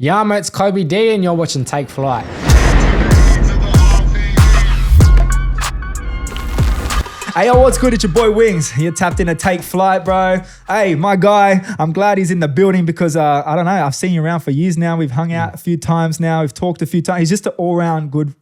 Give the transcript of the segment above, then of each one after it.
Yeah, mate, it's Kobie Dee and you're watching Take Flight. Hey, yo, what's good? It's your boy Wings. You're tapped in to Take Flight, bro. Hey, my guy, I'm glad he's in the building because, I don't know, I've seen you around for years now. We've hung out a few times now. We've talked a few times. He's just an all-round good,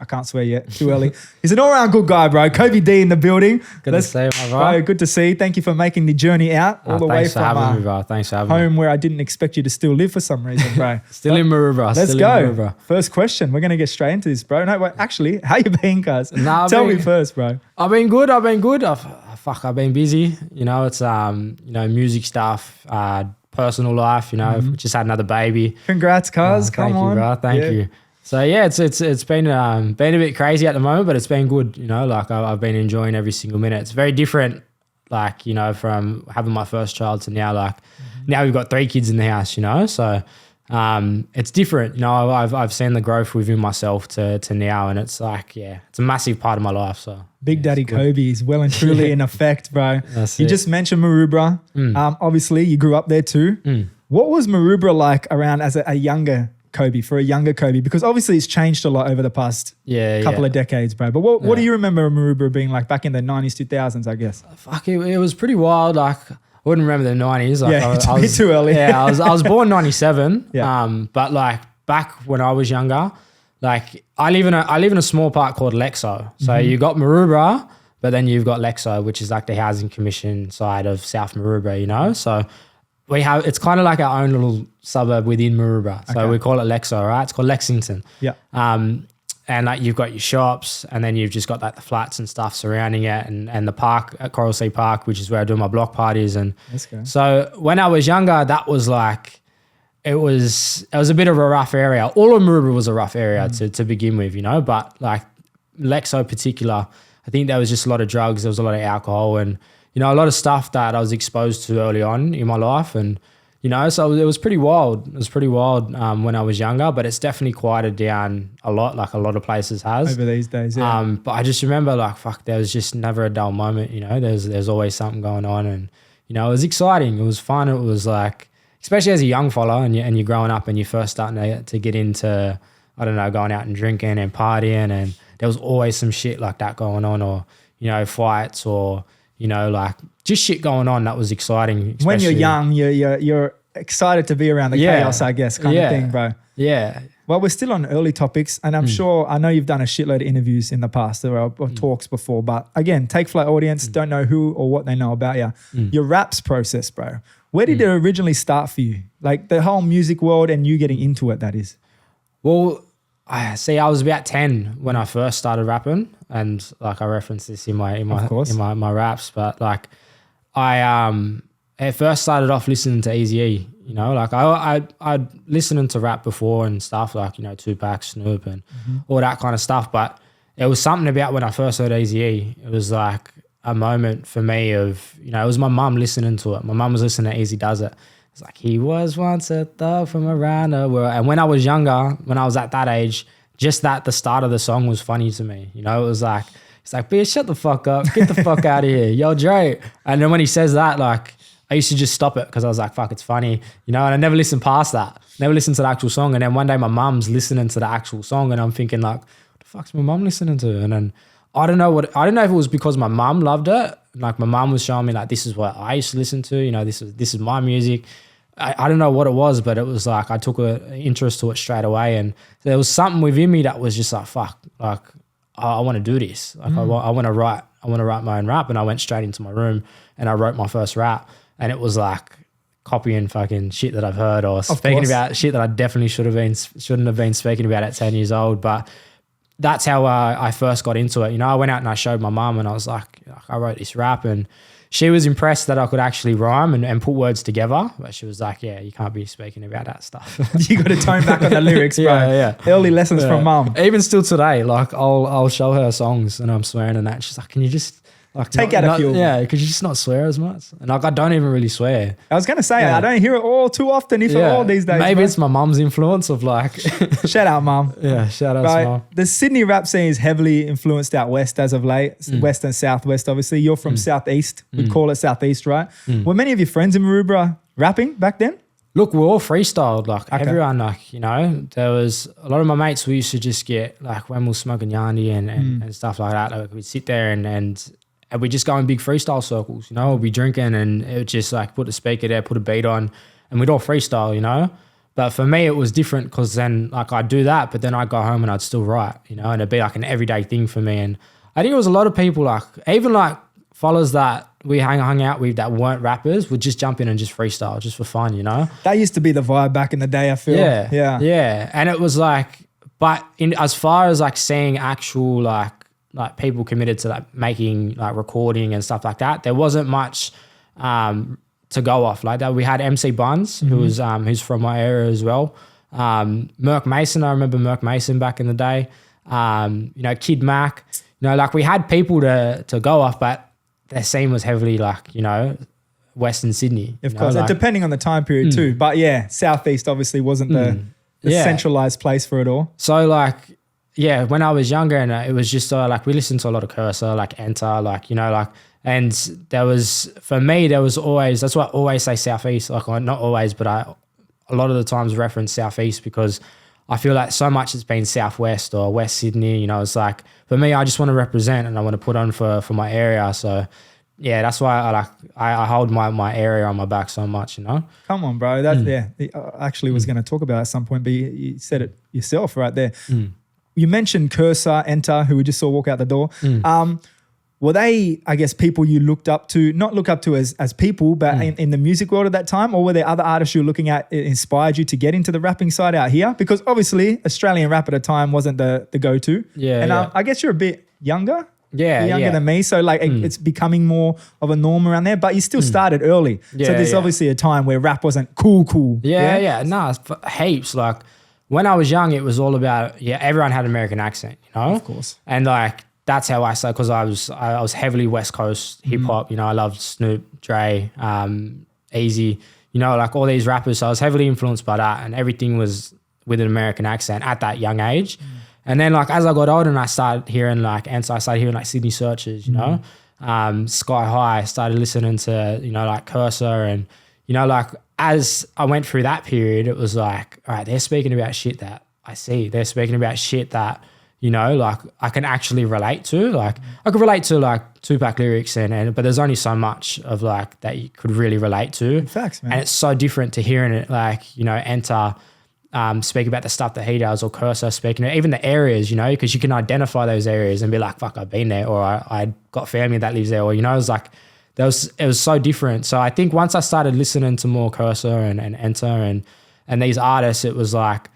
I can't swear yet, too early. He's an all-round good guy, bro. Kobie Dee in the building. Good to see you, my bro. Good to see you. Thank you for making the journey out all the way from Thanks for having me. Home where I didn't expect you to still live for some reason, bro. Still in Maroubra. Let's go. First question. We're going to get straight into this, bro. No, wait, actually, how you been, cuz? Tell me first, bro. I've been good. I've been busy. You know, it's, music stuff, personal life, just had another baby. Congrats, cuz. Come on. Thank you. So yeah, it's been a bit crazy at the moment, but it's been good. I've been enjoying every single minute. It's very different, from having my first child to now. Now we've got 3 kids in the house. So it's different. I've seen the growth within myself to now, and it's it's a massive part of my life. So Big Daddy Kobie is well and truly in effect, bro. You just mentioned Maroubra. Obviously, you grew up there too. What was Maroubra like around as a younger Kobie, for a younger Kobie? Because obviously it's changed a lot over the past couple of decades, bro. But what do you remember Maroubra being like back in the 90s, 2000s, I guess? It was pretty wild. I wouldn't remember the 90s. I was too early. Yeah, I was born 97. Yeah. But back when I was younger, I live in a small part called Lexo. So you got Maroubra, but then you've got Lexo, which is like the housing commission side of South Maroubra, So it's kind of like our own little suburb within Maroubra. So we call it Lexo, right? It's called Lexington. Yeah. And you've got your shops, and then you've just got the flats and stuff surrounding it, and the park at Coral Sea Park, which is where I do my block parties. And so when I was younger, that was it was a bit of a rough area. All of Maroubra was a rough area to begin with, But Lexo in particular, I think there was just a lot of drugs. There was a lot of alcohol and a lot of stuff that I was exposed to early on in my life. And, so it was pretty wild. It was pretty wild when I was younger, but it's definitely quieted down a lot, like a lot of places has. Over these days, yeah. But I just remember there was just never a dull moment, There's always something going on, and, it was exciting. It was fun. It was especially as a young fella and you're growing up and you're first starting to get into, I don't know, going out and drinking and partying, and there was always some shit like that going on, or, fights, or, just shit going on that was exciting. When you're young, you're excited to be around the chaos, I guess, kind of thing, bro. Yeah. Well, we're still on early topics, and I know you've done a shitload of interviews in the past or talks before, but again, Take Flight audience don't know who or what they know about you. Your raps process, bro. Where did it originally start for you? The whole music world and you getting into it, that is. Well, I was about 10 when I first started rapping, and I reference this in my raps, but I first started off listening to Eazy-E, I'd listening to rap before and stuff Tupac, Snoop and all that kind of stuff, but it was something about when I first heard Eazy-E, it was a moment for me of, it was my mum listening to it. My mum was listening to Eazy Does It. It's he was once a thug from around the world. And when I was younger, when I was at that age, just the start of the song was funny to me. It was it's bitch, shut the fuck up. Get the fuck out of here. Yo, Dre. And then when he says that, I used to just stop it because I was fuck, it's funny. And I never listened past that. Never listened to the actual song. And then one day my mum's listening to the actual song and I'm thinking what the fuck's my mum listening to? And then I don't know if it was because my mum loved it. My mum was showing me this is what I used to listen to. This is my music. I don't know what it was, but it was I took an interest to it straight away, and there was something within me that was just fuck, I want to do this. I want to write my own rap, and I went straight into my room and I wrote my first rap, and it was copying fucking shit that I've heard or speaking about shit that I definitely shouldn't have been speaking about at 10 years old, but that's how I first got into it. I went out and I showed my mum and I was I wrote this rap, and she was impressed that I could actually rhyme and put words together. But she was yeah, you can't be speaking about that stuff. You got to tone back on the lyrics, bro. Yeah. Early lessons from mum. Even still today, I'll show her songs and I'm swearing and that. And she's can you just take out a few? Yeah, could you just not swear as much? And I don't even really swear. I was going to say, I don't hear it all too often, if at all these days. Maybe it's my mum's influence of Shout out, mum. Yeah, shout out to mum. The Sydney rap scene is heavily influenced out west as of late. West and southwest, obviously. You're from southeast. We'd call it southeast, right? Were many of your friends in Maroubra rapping back then? Look, we're all freestyled. Like everyone, like, you know, there was a lot of my mates we used to just get like when we were smoking yandy and stuff like that. Like we'd sit there and we just go in big freestyle circles, you know, we'd be drinking and it would just like put a speaker there, put a beat on and we'd all freestyle, you know. But for me, it was different because then like I'd do that, but then I'd go home and I'd still write, you know, and it'd be like an everyday thing for me. And I think it was a lot of people like, even like fellas that we hung out with that weren't rappers would just jump in and just freestyle just for fun, you know? That used to be the vibe back in the day, I feel. Yeah. And it was like, but in as far as like seeing actual like people committed to like making like recording and stuff like that, there wasn't much to go off like that. We had MC Buns, who's from my area as well. Merc Mason, I remember Merc Mason back in the day. You know, Kid Mac, you know, like we had people to go off, but their scene was heavily like, you know, Western Sydney. Of course, like, depending on the time period too. But yeah, Southeast obviously wasn't the centralized place for it all. So like, yeah, when I was younger and it was just like we listened to a lot of Cursor, like Enter, like, you know, like, and there was, for me, there was always, that's why I always say Southeast, like not always, but I a lot of the times reference Southeast because I feel like so much has been Southwest or West Sydney, you know, it's like, for me, I just want to represent and I want to put on for my area. So yeah, that's why I hold my area on my back so much, you know. Come on, bro. That's I actually was going to talk about it at some point, but you said it yourself right there. You mentioned Cursor, Enter, who we just saw walk out the door. Were they, I guess, people you looked up to, not look up to as people, but in the music world at that time? Or were there other artists you were looking at inspired you to get into the rapping side out here? Because obviously Australian rap at the time wasn't the go-to. Yeah. And I guess you're a bit younger. Yeah. Younger than me. So like it's becoming more of a norm around there, but you still started early. So there's obviously a time where rap wasn't cool. Yeah. No, heaps. Like when I was young, it was all about, everyone had an American accent, you know? Of course. And like, that's how I started because I was heavily West Coast hip hop. You know, I loved Snoop, Dre, Easy. You know, like all these rappers. So I was heavily influenced by that, and everything was with an American accent at that young age. And then like as I got older, and I started hearing like, and so I started hearing like Sydney Searchers. You know, Sky High. Started listening to like Cursor, and you know, like as I went through that period, it was like, all right, they're speaking about shit that I see. They're speaking about shit that, you know, like I can actually relate to. Like I could relate to like Tupac lyrics but there's only so much of like that you could really relate to. Facts, man. And it's so different to hearing it like, you know, Enter speak about the stuff that he does, or Cursor speaking, even the areas, you know, because you can identify those areas and be like, fuck, I've been there, or I got family that lives there, or, you know, it was like, it was so different. So I think once I started listening to more Cursor and Enter and these artists, it was like,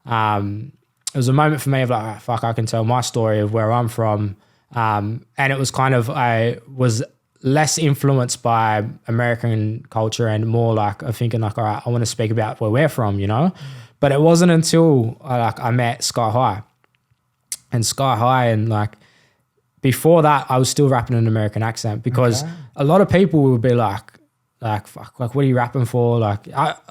it was a moment for me of like, oh, fuck, I can tell my story of where I'm from. And it was kind of, I was less influenced by American culture and more like thinking like, all right, I want to speak about where we're from, you know? But it wasn't until I met Sky High. And like before that, I was still rapping in an American accent because a lot of people would be like, fuck, like, what are you rapping for? Like,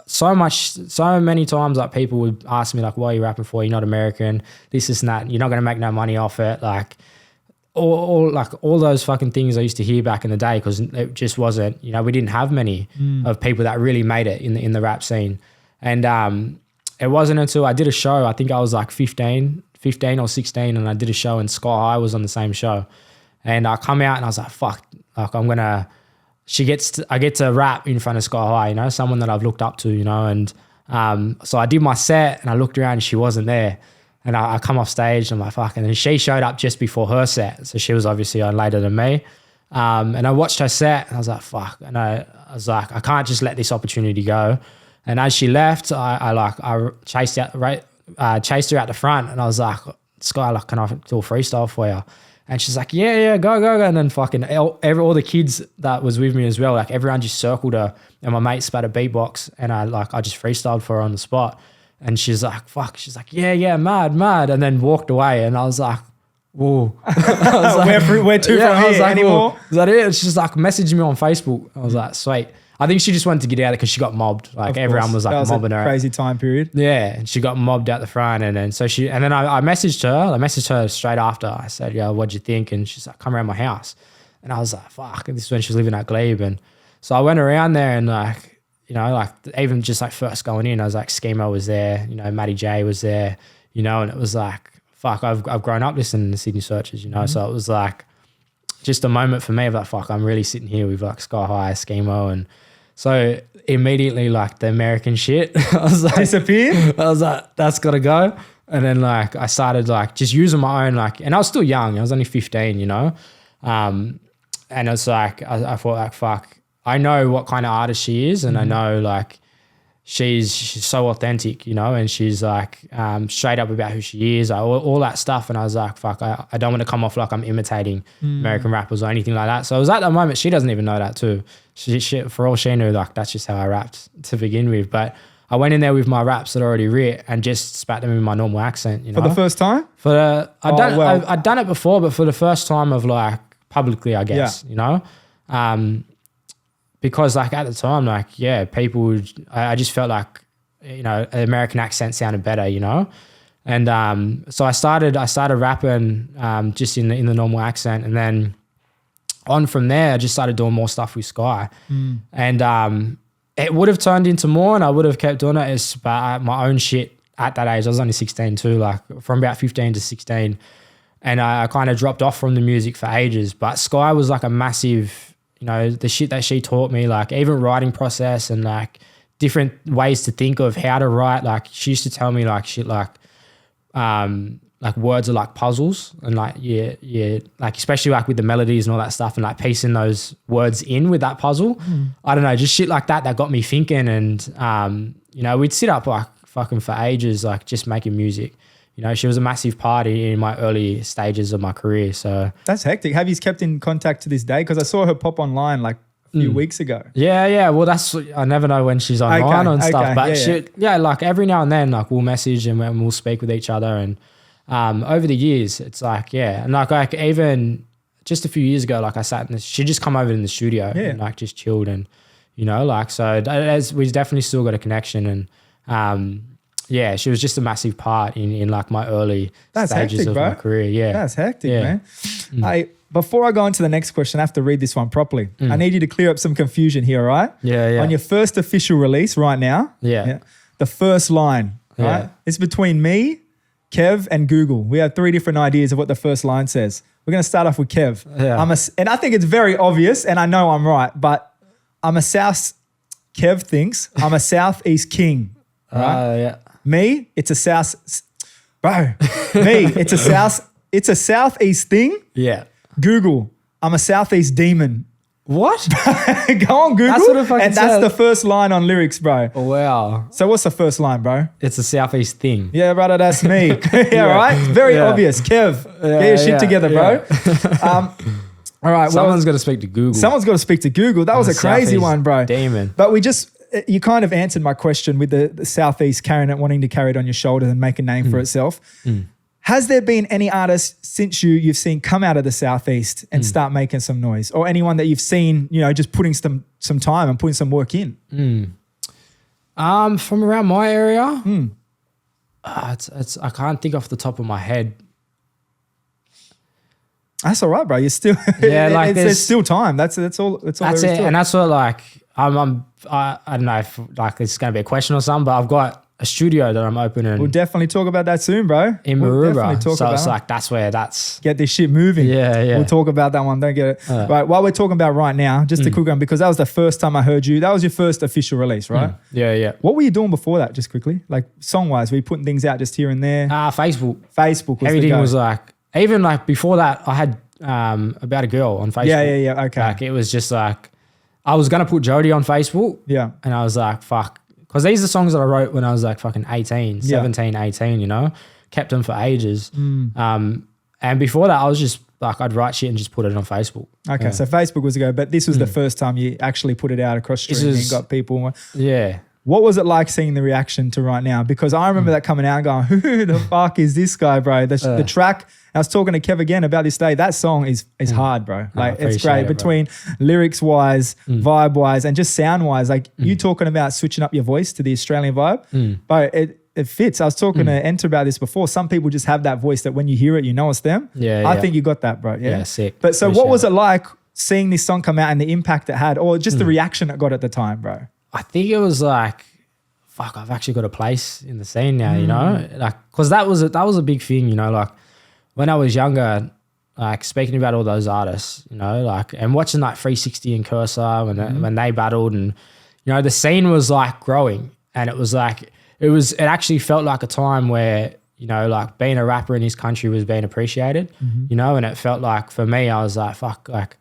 so many times, like, people would ask me, like, what are you rapping for? You're not American, this and that. You're not going to make no money off it. Like, all those fucking things I used to hear back in the day because it just wasn't, you know, we didn't have many of people that really made it in the rap scene. And it wasn't until I did a show, I think I was like 15 or 16, and I did a show and Sky High was on the same show. And I come out and I was like, fuck, like, I get to rap in front of Sky High, you know, someone that I've looked up to, you know, and so I did my set and I looked around and she wasn't there. And I come off stage and I'm like, fuck. And then she showed up just before her set. So she was obviously on later than me. And I watched her set and I was like, fuck. And I was like, I can't just let this opportunity go. And as she left, I chased her out the front and I was like, Sky, like, can I do a freestyle for you? And she's like, yeah, go. And then fucking all the kids that was with me as well, like everyone just circled her and my mate spat a beatbox and I just freestyled for her on the spot. And she's like, fuck. She's like, yeah, mad. And then walked away. And I was like, whoa. I was like, we're two from here anymore. Whoa. Is that it? And she's like messaging me on Facebook. I was like, sweet. I think she just wanted to get out because she got mobbed. Like everyone was like mobbing her. Crazy time period. Yeah, and she got mobbed out the front, and then I messaged her. I messaged her straight after. I said, "Yeah, what'd you think?" And she's like, "Come around my house." And I was like, "Fuck!" And this is when she was living at Glebe, and so I went around there, and like, you know, like even just like first going in, I was like, Schemo was there, you know, Matty J was there, you know, and it was like, fuck, I've grown up listening to Sydney Searchers, you know, so it was like just a moment for me of like, fuck, I'm really sitting here with like Sky High, Schemo, and so immediately like the American shit, I was like, disappeared. I was like, that's got to go. And then like I started like just using my own like, and I was still young. I was only 15, you know. And it's like I thought like, fuck, I know what kind of artist she is, and I know like she's so authentic, you know, and she's like straight up about who she is, all that stuff. And I was like, fuck, I don't want to come off like I'm imitating American rappers or anything like that. So it was at that moment, she doesn't even know that too. She for all she knew, like that's just how I rapped to begin with. But I went in there with my raps that I already writ and just spat them in my normal accent, you know. For the first time? I'd done it before, but for the first time of like publicly, I guess, you know. Because like at the time, like, yeah, people would, I just felt like, you know, an American accent sounded better, you know. And so I started rapping just in the normal accent, and then on from there, I just started doing more stuff with Sky. And it would have turned into more, and I would have kept doing it. It's about my own shit at that age. I was only 16 too, like from about 15 to 16. And I kind of dropped off from the music for ages. But Sky was like a massive, you know, the shit that she taught me, like even writing process and like different ways to think of how to write. Like she used to tell me like shit like words are like puzzles, and like yeah, like especially like with the melodies and all that stuff, and like piecing those words in with that puzzle. I don't know, just shit like that got me thinking. And you know, we'd sit up like fucking for ages, like just making music. You know, she was a massive part in my early stages of my career. So that's hectic. Have you kept in contact to this day? Because I saw her pop online like a few weeks ago. Yeah. Well, I never know when she's online and stuff. But yeah, like every now and then, like we'll message and we'll speak with each other. And over the years, it's like, yeah. And like even just a few years ago, like I sat in she just come over in the studio and like just chilled, and, you know, like, so we definitely still got a connection. And yeah, she was just a massive part in like my early stages of my career. Yeah. That's hectic, man. Before I go on to the next question, I have to read this one properly. I need you to clear up some confusion here, all right? Yeah. On your first official release right now, the first line, right? It's between me, Kev, and Google. We have 3 different ideas of what the first line says. We're going to start off with Kev. Yeah. And I think it's very obvious, and I know I'm right, but Kev thinks I'm a Southeast king, right? Yeah. Me, it's a Southeast thing. Yeah. Google, I'm a Southeast demon. What? Go on Google. That's what it fucking and that's the first line on lyrics, bro. Oh, wow. So what's the first line, bro? It's a Southeast thing. Yeah, brother, that's me. Right? It's very obvious. Kev, get your shit together, bro. All right. Someone's got to speak to Google. Someone's got to speak to Google. That was a crazy one, bro. Demon. But you kind of answered my question with the Southeast wanting to carry it on your shoulder and make a name for itself. Has there been any artists since you've seen come out of the Southeast and start making some noise, or anyone that you've seen, you know, just putting some time and putting some work in? From around my area, it's I can't think off the top of my head. That's all right, bro. You're still like there's still time. That's all. That's it. And that's what like I don't know if like it's going to be a question or something, but I've got a studio that I'm opening. We'll definitely talk about that soon, bro. In Maroubra. So it's like get this shit moving. Yeah. We'll talk about that one. Don't get it. Right. While we're talking about right now, just a quick one, because that was the first time I heard you. That was your first official release, right? Yeah. What were you doing before that, just quickly? Like song-wise, were you putting things out just here and there? Facebook. Facebook was everything was like, even like before that, I had About a Girl on Facebook. Yeah. Okay. Like it was just like, I was going to put Jody on Facebook. Yeah. And I was like, fuck. Because these are songs that I wrote when I was like fucking 17, 18, you know? Kept them for ages. And before that, I was just like, I'd write shit and just put it on Facebook. Okay, so Facebook was a go, but this was the first time you actually put it out across the street and got people. Yeah. What was it like seeing the reaction to right now? Because I remember that coming out and going, who the fuck is this guy, bro? The track, I was talking to Kev again about this day. That song is hard, bro. Like it's great between lyrics wise, vibe wise, and just sound wise. Like you talking about switching up your voice to the Australian vibe, but it fits. I was talking to Enter about this before. Some people just have that voice that when you hear it, you know it's them. I think you got that, bro. Yeah, sick. But so what was it like seeing this song come out and the impact it had, or just the reaction it got at the time, bro? I think it was like, fuck, I've actually got a place in the scene now, you know? Like, because that was a big thing, you know? Like, when I was younger, like, speaking about all those artists, you know, like, and watching like 360 and Cursor when they battled, and, you know, the scene was like growing, and it was like, it actually felt like a time where, you know, like being a rapper in this country was being appreciated, you know, and it felt like for me, I was like, fuck, like,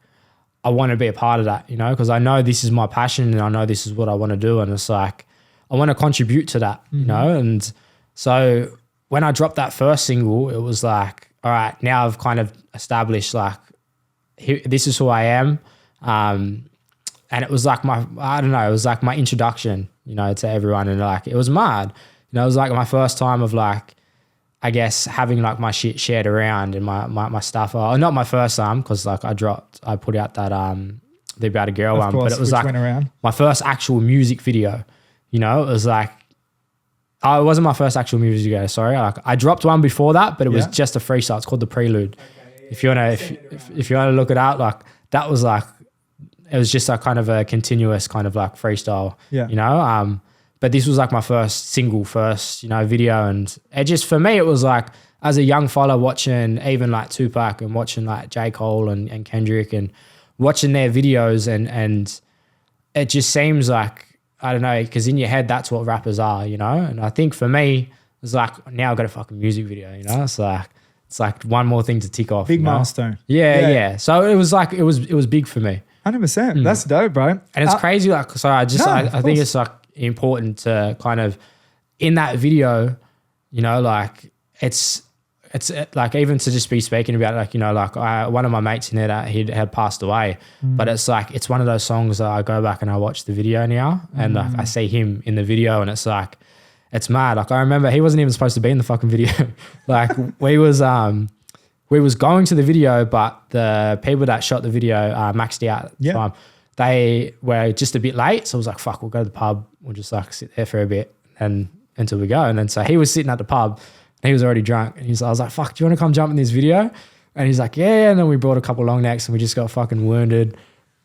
I want to be a part of that, you know, because I know this is my passion and I know this is what I want to do. And it's like, I want to contribute to that, you know? And so when I dropped that first single, it was like, all right, now I've kind of established like, this is who I am. And it was like it was like my introduction, you know, to everyone. And like, it was mad, you know, it was like my first time of like, I guess having like my shit shared around and my stuff. Not my first time, because like I put out that the About a Girl one, but it was like my first actual music video. You know, it was like, it wasn't my first actual music video. Sorry, like I dropped one before that, but it was just a freestyle. It's called The Prelude. If you wanna look it out, like that was like, it was just a kind of a continuous kind of like freestyle. Yeah. You know, but this was like my first, you know, video. And it just, for me, it was like, as a young fella watching even like Tupac and watching like J. Cole and Kendrick and watching their videos, and it just seems like, I don't know, because in your head, that's what rappers are, you know? And I think for me, it's like, now I've got a fucking music video, you know? It's like one more thing to tick off. Big milestone. Yeah. So it was like, it was big for me. 100%. That's dope, bro. And it's crazy. Like, so I think it's like, important to kind of in that video, you know, like it's like even to just be speaking about, like, you know, like one of my mates in there, he had passed away, but it's like, it's one of those songs that I go back and I watch the video now and like I see him in the video and it's like, it's mad. Like I remember he wasn't even supposed to be in the fucking video. Like we was going to the video, but the people that shot the video maxed out at the time. They were just a bit late. So I was like, fuck, we'll go to the pub. We'll just like sit there for a bit and until we go. And then so he was sitting at the pub and he was already drunk. And I was like, fuck, do you want to come jump in this video? And he's like, yeah. And then we brought a couple long necks and we just got fucking wounded,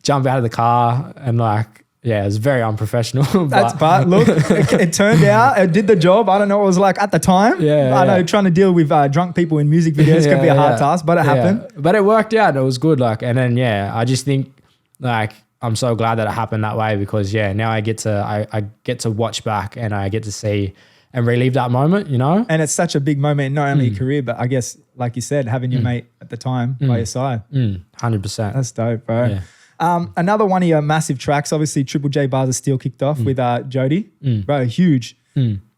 jump out of the car and like, yeah, it was very unprofessional. But look, it turned out, it did the job. I don't know what it was like at the time. I know trying to deal with drunk people in music videos can be a hard task, but it happened. But it worked out. It was good. Like, and then, I just think like, I'm so glad that it happened that way because now I get to watch back and I get to see and relive that moment, you know? And it's such a big moment in not only your career, but I guess, like you said, having your mate at the time by your side. 100%. That's dope, bro. Yeah. Another one of your massive tracks, obviously Triple J Bars of Steel kicked off with Jody. Bro, huge.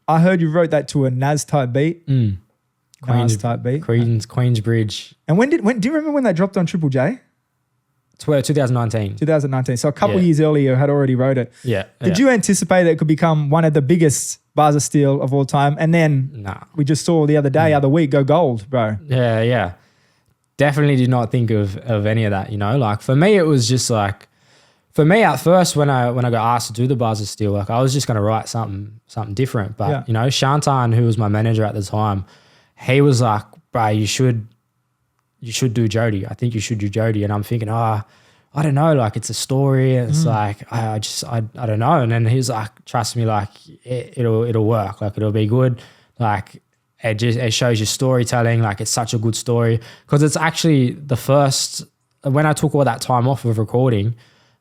I heard you wrote that to a Nas type beat. Nas type beat. Queensbridge. And when do you remember when that dropped on Triple J? 2019. 2019. So a couple years earlier, had already wrote it. Yeah. Did you anticipate that it could become one of the biggest Bars of Steel of all time? And then we just saw the other week go gold, bro. Yeah. Definitely did not think of any of that, you know? Like for me, it was just like, for me at first when I got asked to do the Bars of Steel, like I was just going to write something different. But, you know, Shantan, who was my manager at the time, he was like, bro, you should do Jody. I think you should do Jody. And I'm thinking, I don't know, like it's a story. And it's like, I don't know. And then he's like, trust me, like it'll work. Like it'll be good. Like it shows you storytelling. Like it's such a good story. Cause it's actually the first, when I took all that time off of recording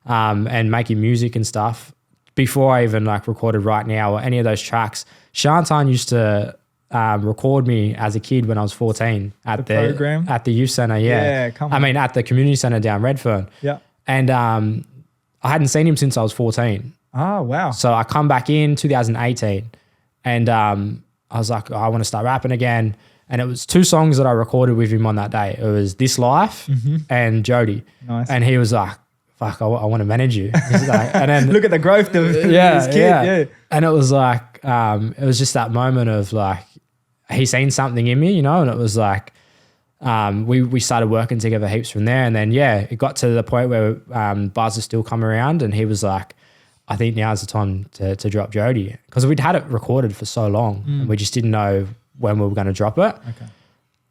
and making music and stuff, before I even like recorded Right Now or any of those tracks, Shantan used to record me as a kid when I was 14 at the program at the youth center. At the community center down Redfern. Yeah. And I hadn't seen him since I was 14. Oh, wow. So I come back in 2018 and I was like, I want to start rapping again. And it was 2 songs that I recorded with him on that day. It was This Life and Jody. Nice. And he was like, fuck, I want to manage you. Like, and then look at the growth of this kid. Yeah. And it was like, it was just that moment of like, he seen something in me, you know, and it was like, we started working together heaps from there. And then, it got to the point where Bars of Steel come around and he was like, I think now's the time to drop Jody. Because we'd had it recorded for so long and we just didn't know when we were going to drop it. Okay.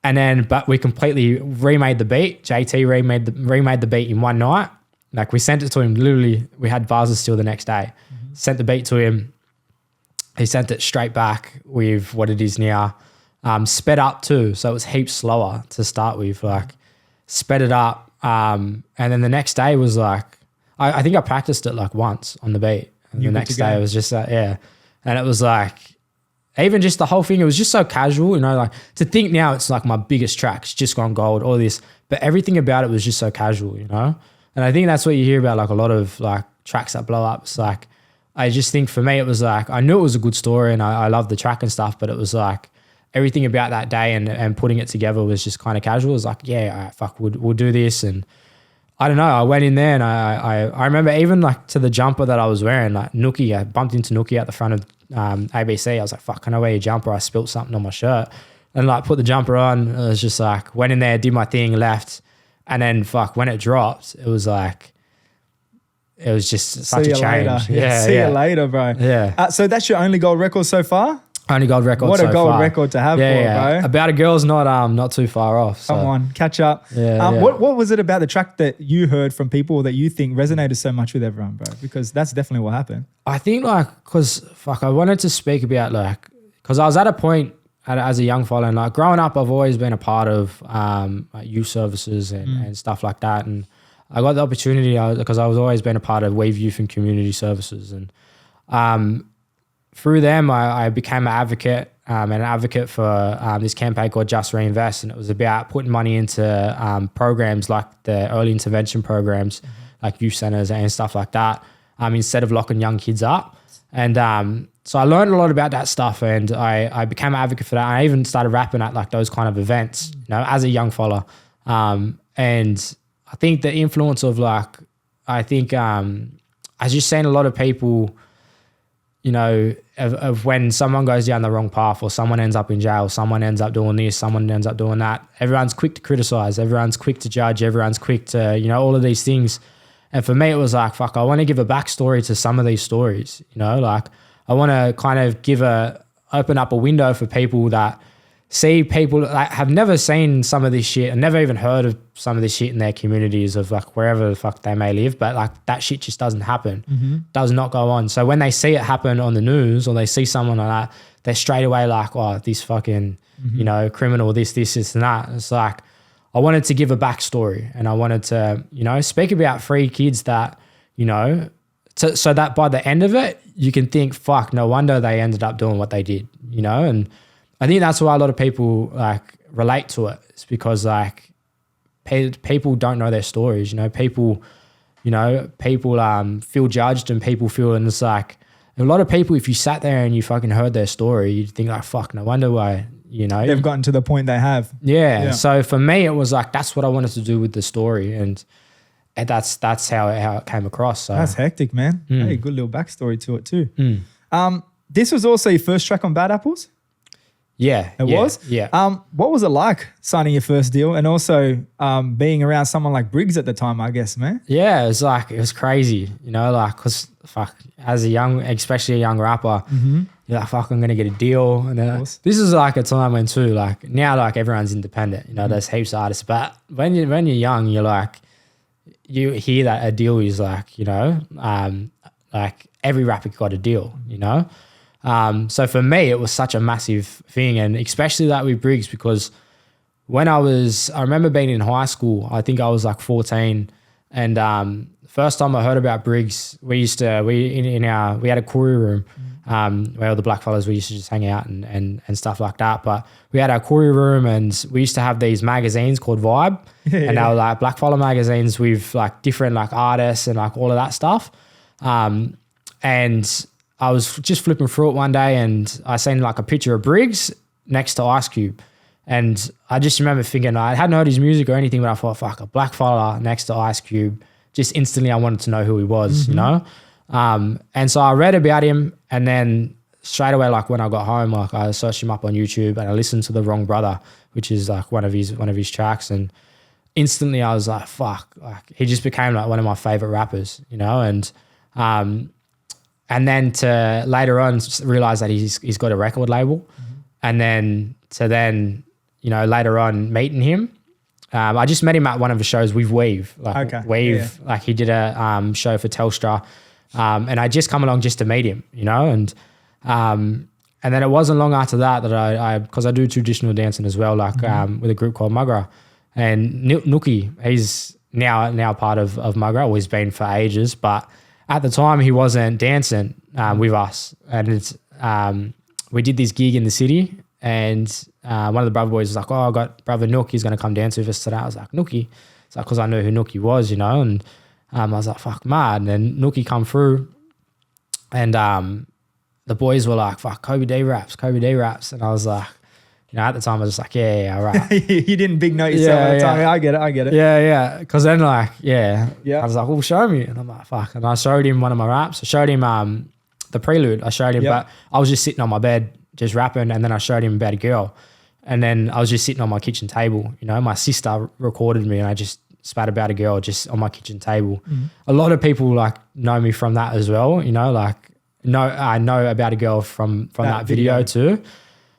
And then, but we completely remade the beat. JT remade the beat in one night. Like we sent it to him, literally, we had Bars of Steel the next day. sent the beat to him. He sent it straight back with what it is now. Sped up too, so it was heaps slower to start with. Like sped it up, and then the next day was like, I think I practiced it like once on the beat, and the next day it was just and it was like, even just the whole thing, it was just so casual, you know. Like to think now, it's like my biggest track, it's just gone gold, all this, but everything about it was just so casual, you know. And I think that's what you hear about like a lot of like tracks that blow up. It's like, I just think for me, it was like, I knew it was a good story and I loved the track and stuff, but it was like everything about that day and putting it together was just kind of casual. It was like, yeah, all right, fuck, we'll do this. And I don't know, I went in there and I remember even like to the jumper that I was wearing, like Nookie, I bumped into Nookie at the front of ABC. I was like, fuck, can I wear your jumper? I spilt something on my shirt and like put the jumper on. It was just like, went in there, did my thing, left. And then fuck, when it dropped, it was like, it was just such a change. Yeah, see you later, bro. Yeah. So that's your only gold record so far? Only gold record so far. What a gold record to have bro. About a Girl's not too far off. So. Come on, catch up. What was it about the track that you heard from people that you think resonated so much with everyone, bro? Because that's definitely what happened. I think like, cause fuck, I wanted to speak about like, cause I was at a point as a young fella and like growing up, I've always been a part of like youth services and stuff like that. And I got the opportunity because I was always been a part of Wave Youth and Community Services. And through them, I became an advocate for this campaign called Just Reinvest. And it was about putting money into programs like the early intervention programs, like youth centers and stuff like that, instead of locking young kids up. And so I learned a lot about that stuff and I became an advocate for that. I even started rapping at like those kind of events, you know, as a young fella. And I think the influence of like, I was just seeing a lot of people, you know, of when someone goes down the wrong path or someone ends up in jail, someone ends up doing this, someone ends up doing that. Everyone's quick to criticize, everyone's quick to judge, everyone's quick to, you know, all of these things. And for me, it was like, fuck, I want to give a backstory to some of these stories, you know, like I want to kind of open up a window for people that see people like have never seen some of this shit and never even heard of some of this shit in their communities of like wherever the fuck they may live, but like that shit just doesn't happen, does not go on. So when they see it happen on the news or they see someone like that, they're straight away like, oh, this fucking, you know, criminal, this and that. It's like, I wanted to give a backstory and I wanted to, you know, speak about three kids that, you know, so that by the end of it, you can think, fuck, no wonder they ended up doing what they did, you know? And I think that's why a lot of people like relate to it. It's because like people don't know their stories, you know, people feel judged and people feel, and it's like a lot of people, if you sat there and you fucking heard their story, you'd think like, fuck, no wonder why, you know. They've gotten to the point they have. Yeah. So for me, it was like, that's what I wanted to do with the story. And that's how it came across. So. That's hectic, man. Hey, good little backstory to it too. This was also your first track on Bad Apples? Yeah. It was? Yeah. What was it like signing your first deal and also being around someone like Briggs at the time, I guess, man? Yeah, it was crazy, you know, like, cause fuck, especially a young rapper, you're like, fuck, I'm going to get a deal. And this is like a time when too, like now, like everyone's independent, you know, there's heaps of artists, but when you're young, you're like, you hear that a deal is like, you know, like every rapper got a deal, you know? So for me, it was such a massive thing, and especially that with Briggs, because when I remember being in high school, I think I was like 14, and first time I heard about Briggs, we had a courier room where all the black fellas, we used to just hang out and stuff like that. But we had our courier room and we used to have these magazines called Vibe, and they were like black fella magazines with like different like artists and like all of that stuff. And I was just flipping through it one day and I seen like a picture of Briggs next to Ice Cube. And I just remember thinking, I hadn't heard his music or anything, but I thought, fuck, a black fella next to Ice Cube. Just instantly I wanted to know who he was, you know? And so I read about him, and then straight away, like when I got home, like I searched him up on YouTube and I listened to The Wrong Brother, which is like one of his tracks. And instantly I was like, fuck, like he just became like one of my favorite rappers, you know? And then to later on realize that he's got a record label, and then you know, later on meeting him, I just met him at one of the shows with Weave, like he did a show for Telstra, And I just come along just to meet him, you know, and then it wasn't long after that because I do traditional dancing as well, like with a group called Maroubra, and Nookie, he's now part of Maroubra, always been for ages, but at the time he wasn't dancing with us, and it's we did this gig in the city, and one of the brother boys was like, "Oh, I got brother Nook, he's gonna come dance with us today." I was like, "Nookie," it's like because I knew who Nookie was, you know, and I was like, "Fuck, mad," and then Nookie come through, and the boys were like, "Fuck, Kobie Dee raps," and I was like, you know, at the time I was just like, yeah, all right. You didn't big note yourself at the time. I get it. Yeah. Because then like, I was like, well, show me. And I'm like, fuck. And I showed him one of my raps. I showed him the prelude. I showed him, but I was just sitting on my bed just rapping, and then I showed him about a girl. And then I was just sitting on my kitchen table. You know, my sister recorded me, and I just spat about a girl just on my kitchen table. A lot of people like know me from that as well. You know, like I know about a girl from that video too.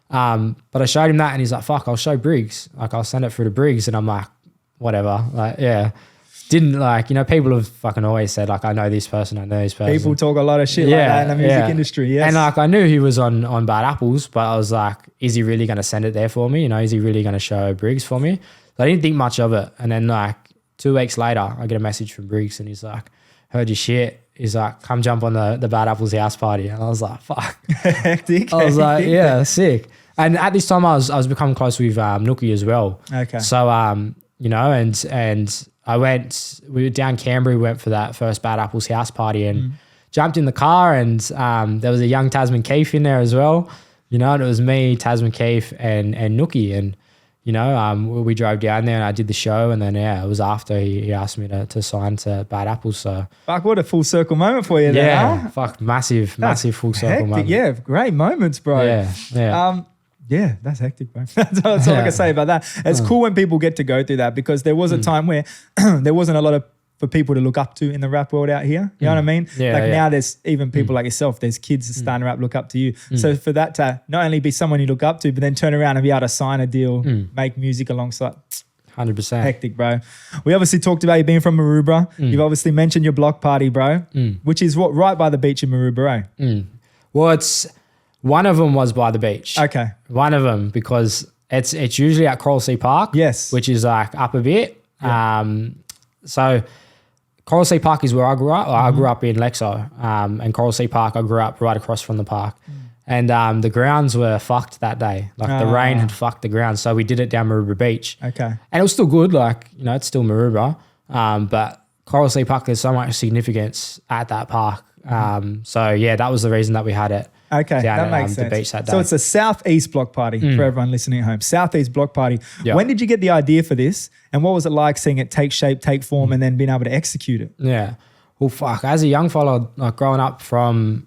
But I showed him that, and he's like, fuck, I'll show Briggs. Like, I'll send it through to Briggs. And I'm like, whatever. Like, yeah. Didn't like, you know, people have fucking always said, like, I know this person. People talk a lot of shit like that in the music industry, yes. And like, I knew he was on Bad Apples, but I was like, is he really going to send it there for me? You know, is he really going to show Briggs for me? So I didn't think much of it. And then like 2 weeks later, I get a message from Briggs, and he's like, heard your shit. He's like, come jump on the Bad Apples house party. And I was like, fuck. Hectic. I was like, yeah, sick. And at this time, I was becoming close with Nookie as well. Okay. So, you know, and we were down Canberra, we went for that first Bad Apples house party, and jumped in the car, and there was a young Tasman Keefe in there as well. You know, and it was me, Tasman Keefe, and Nookie. And, you know, we drove down there, and I did the show, and then, it was after he asked me to sign to Bad Apples. So, fuck, what a full circle moment for you there. Yeah, fuck, massive full circle moment. Yeah, great moments, bro. Yeah. Yeah, that's hectic, bro. That's all I can say about that. It's cool when people get to go through that, because there was a time where there wasn't a lot for people to look up to in the rap world out here. You know what I mean? Now there's even people like yourself, there's kids starting to rap, look up to you. So for that to not only be someone you look up to, but then turn around and be able to sign a deal, make music alongside. 100%. Hectic, bro. We obviously talked about you being from Maroubra. You've obviously mentioned your block party, bro, which is right by the beach in Maroubra, eh? Well, one of them was by the beach. Okay. One of them, because it's usually at Coral Sea Park. Yes. Which is like up a bit. Yeah. So Coral Sea Park is where I grew up. I grew up in Lexo, and Coral Sea Park, I grew up right across from the park. And the grounds were fucked that day. Like the rain had fucked the grounds. So we did it down Maroubra Beach. Okay. And it was still good. Like, you know, it's still Maroubra. But Coral Sea Park, there's so much significance at that park. So yeah, that was the reason that we had it. Okay, down that at, makes sense. the beach that day. So it's a Southeast block party for everyone listening at home. Southeast block party. Yep. When did you get the idea for this, and what was it like seeing it take shape, take form, and then being able to execute it? Yeah. Well, fuck. As a young fella, like growing up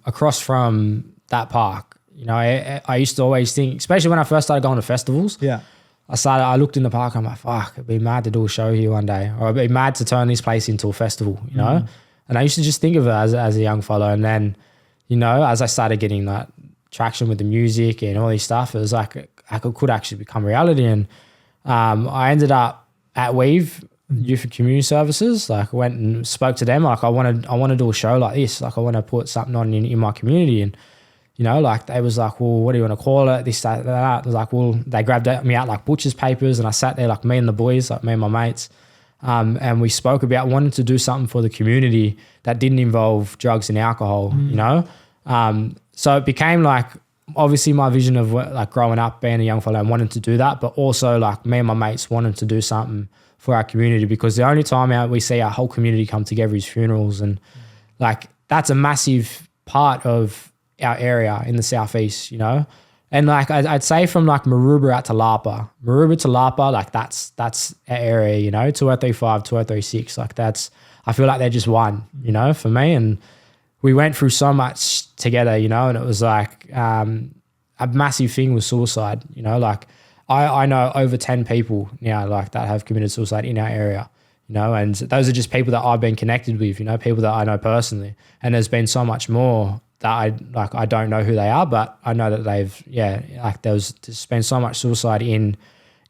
across from that park, you know, I used to always think, especially when I first started going to festivals. Yeah. I looked in the park. I'm like, fuck, it'd be mad to do a show here one day, or it'd be mad to turn this place into a festival, you know. And I used to just think of it as a young fella, and then, you know, as I started getting that traction with the music and all this stuff, it was like it could actually become reality. And I ended up at Weave Youth and Community Services. Like, I went and spoke to them. Like, I want to do a show like this. Like, I want to put something on in my community. And, you know, like, they was like, well, what do you want to call it? This, that. I was like, well, they grabbed me out like butcher's papers, and I sat there, like, me and the boys, like me and my mates. And we spoke about wanting to do something for the community that didn't involve drugs and alcohol, you know? So it became like, obviously my vision of like growing up, being a young fella and wanting to do that, but also like me and my mates wanted to do something for our community, because the only time we see our whole community come together is funerals. And like, that's a massive part of our area in the Southeast, you know? And like, I'd say from like Maroubra out to Lapa, like that's an area, you know, 2035, 2036, like I feel like they're just one, you know, for me. And we went through so much together, you know, and it was like a massive thing with suicide, you know, like I know over 10 people now like that have committed suicide in our area, you know, and those are just people that I've been connected with, you know, people that I know personally. And there's been so much more that I don't know who they are, but I know that there's been so much suicide in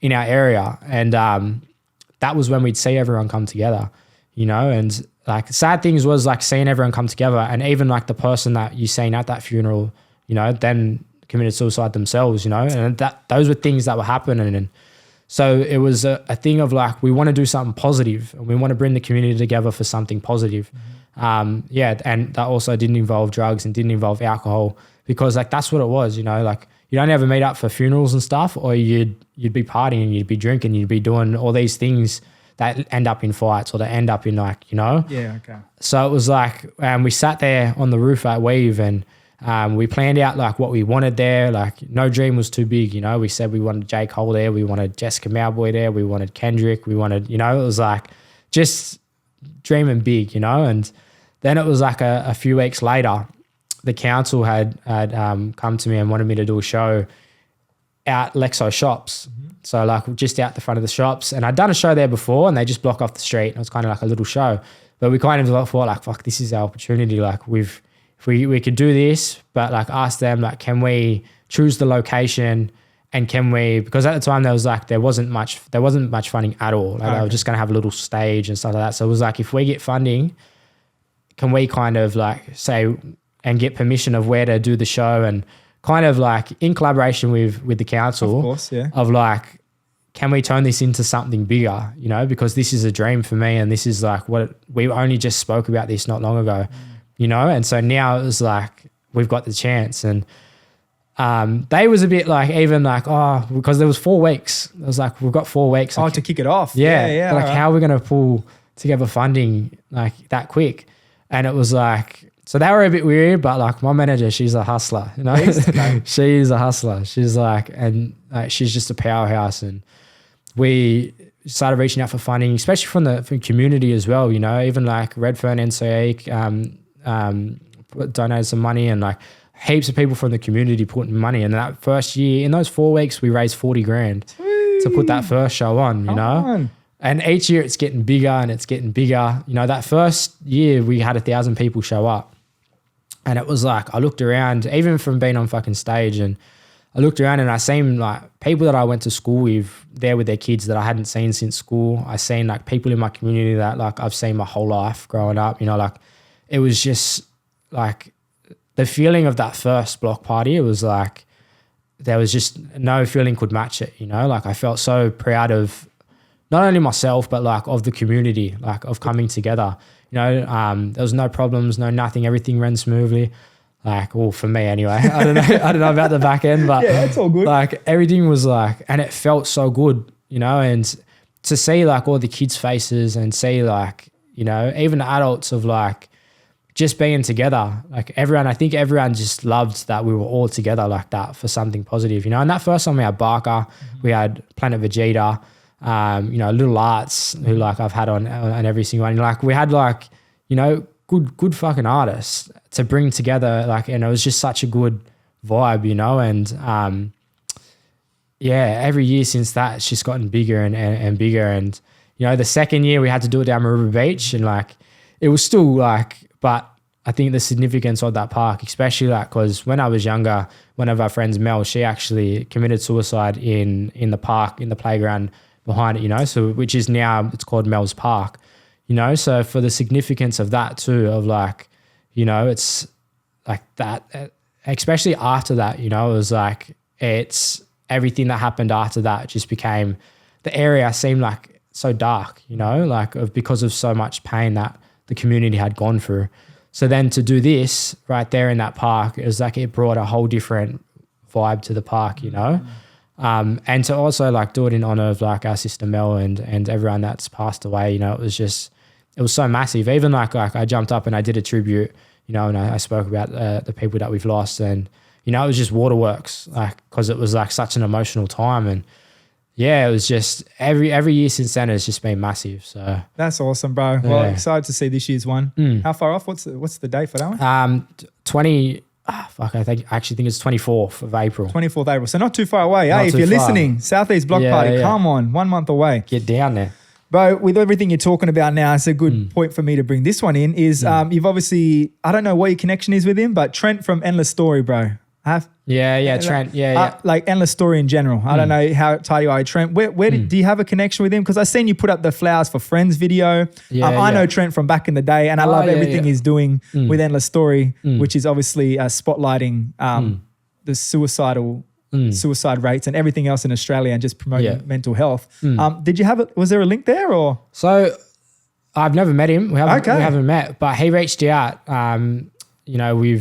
our area. And that was when we'd see everyone come together, you know, and like sad things was like seeing everyone come together, and even like the person that you seen at that funeral, you know, then committed suicide themselves, you know, and those were things that were happening. And so it was a thing of like, we want to do something positive and we want to bring the community together for something positive. And that also didn't involve drugs and didn't involve alcohol, because like that's what it was, you know, like you'd only ever meet up for funerals and stuff, or you'd be partying, you'd be drinking, you'd be doing all these things that end up in fights or that end up in like, you know. Yeah, okay. So it was like, we sat there on the roof at Weave, and we planned out like what we wanted there. Like no dream was too big, you know. We said we wanted J. Cole there, we wanted Jessica Mauboy there, we wanted Kendrick, we wanted, you know, it was like just dreaming big, you know. And then it was like a few weeks later, the council had come to me and wanted me to do a show out Lexo shops. So like just out the front of the shops, and I'd done a show there before, and they just block off the street. And it was kind of like a little show, but we kind of thought like, fuck, this is our opportunity. Like if we could do this, but like ask them, like, can we choose the location, and can we, because at the time there wasn't much funding at all. Like they were just going to have a little stage and stuff like that. So it was like, if we get funding, can we kind of like say and get permission of where to do the show, and kind of like in collaboration with the council, of course, yeah, of like, can we turn this into something bigger, you know, because this is a dream for me, and this is like we only just spoke about this not long ago, you know. And so now it was like, we've got the chance. And they was a bit like, even like, oh, because there was 4 weeks. It was like, we've got 4 weeks. Oh, to kick it off. Yeah. Like, how are we going to pull together funding like that quick? And it was like, so they were a bit weird, but like my manager, she's a hustler, you know. She's a hustler. She's like, and she's just a powerhouse. And we started reaching out for funding, especially from the community as well, you know. Even like Redfern NCA donated some money, and like heaps of people from the community putting money. And that first year, in those 4 weeks, we raised 40 grand to put that first show on, you know. And each year it's getting bigger and it's getting bigger. You know, that first year we had 1,000 people show up. And it was like, I looked around, even from being on fucking stage, and I looked around and I seen like people that I went to school with there with their kids that I hadn't seen since school. I seen like people in my community that like I've seen my whole life growing up, you know. Like it was just like the feeling of that first block party. It was like, there was just no feeling could match it, you know. Like I felt so proud of not only myself, but like of the community, like of coming together. You know, there was no problems, no nothing. Everything ran smoothly. Like, well, for me anyway. I don't know about the back end, but yeah, it's all good. Like everything was like, and it felt so good, you know. And to see like all the kids' faces, and see like, you know, even the adults of like just being together. Like everyone, I think everyone just loved that we were all together like that for something positive, you know. And that first time we had Barker, we had Planet Vegeta. You know, Little Arts, who like I've had on every single one. Like we had like, you know, good fucking artists to bring together. Like, and it was just such a good vibe, you know. And every year since that, it's just gotten bigger and bigger. And you know, the second year we had to do it down Maroubra Beach, and like it was still like, but I think the significance of that park, especially like, because when I was younger, one of our friends, Mel, she actually committed suicide in the park, in the playground behind it, you know, so which is now, it's called Mel's Park, you know. So for the significance of that too, of like, you know, it's like that, especially after that, you know, it was like, it's everything that happened after that just became, the area seemed like so dark, you know, like because of so much pain that the community had gone through. So then to do this right there in that park, it was like, it brought a whole different vibe to the park, you know. And to also like do it in honor of like our sister Mel and everyone that's passed away, you know. It was just, it was so massive. Even like I jumped up and I did a tribute, you know, and I spoke about the people that we've lost, and you know, it was just waterworks, like, because it was like such an emotional time. And yeah, it was just every year since then it's just been massive. So that's awesome, bro. Well, excited to see this year's one. How far off? What's the date for that one? I actually think it's 24th of April. 24th of April. So not too far away. Hey, if you're listening, Southeast Block Party, come on, 1 month away. Get down there. Bro, with everything you're talking about now, it's a good point for me to bring this one in, is you've obviously, I don't know what your connection is with him, but Trent from Endless Story, bro. Trent. Like Endless Story in general. I don't know how tight you are with Trent. Where do you have a connection with him? Because I seen you put up the Flowers for Friends video. I know Trent from back in the day, and I love everything he's doing with Endless Story, which is obviously spotlighting the suicide rates and everything else in Australia and just promoting mental health. Did you have was there a link there or? So I've never met him. We haven't met, but he reached out. You know, he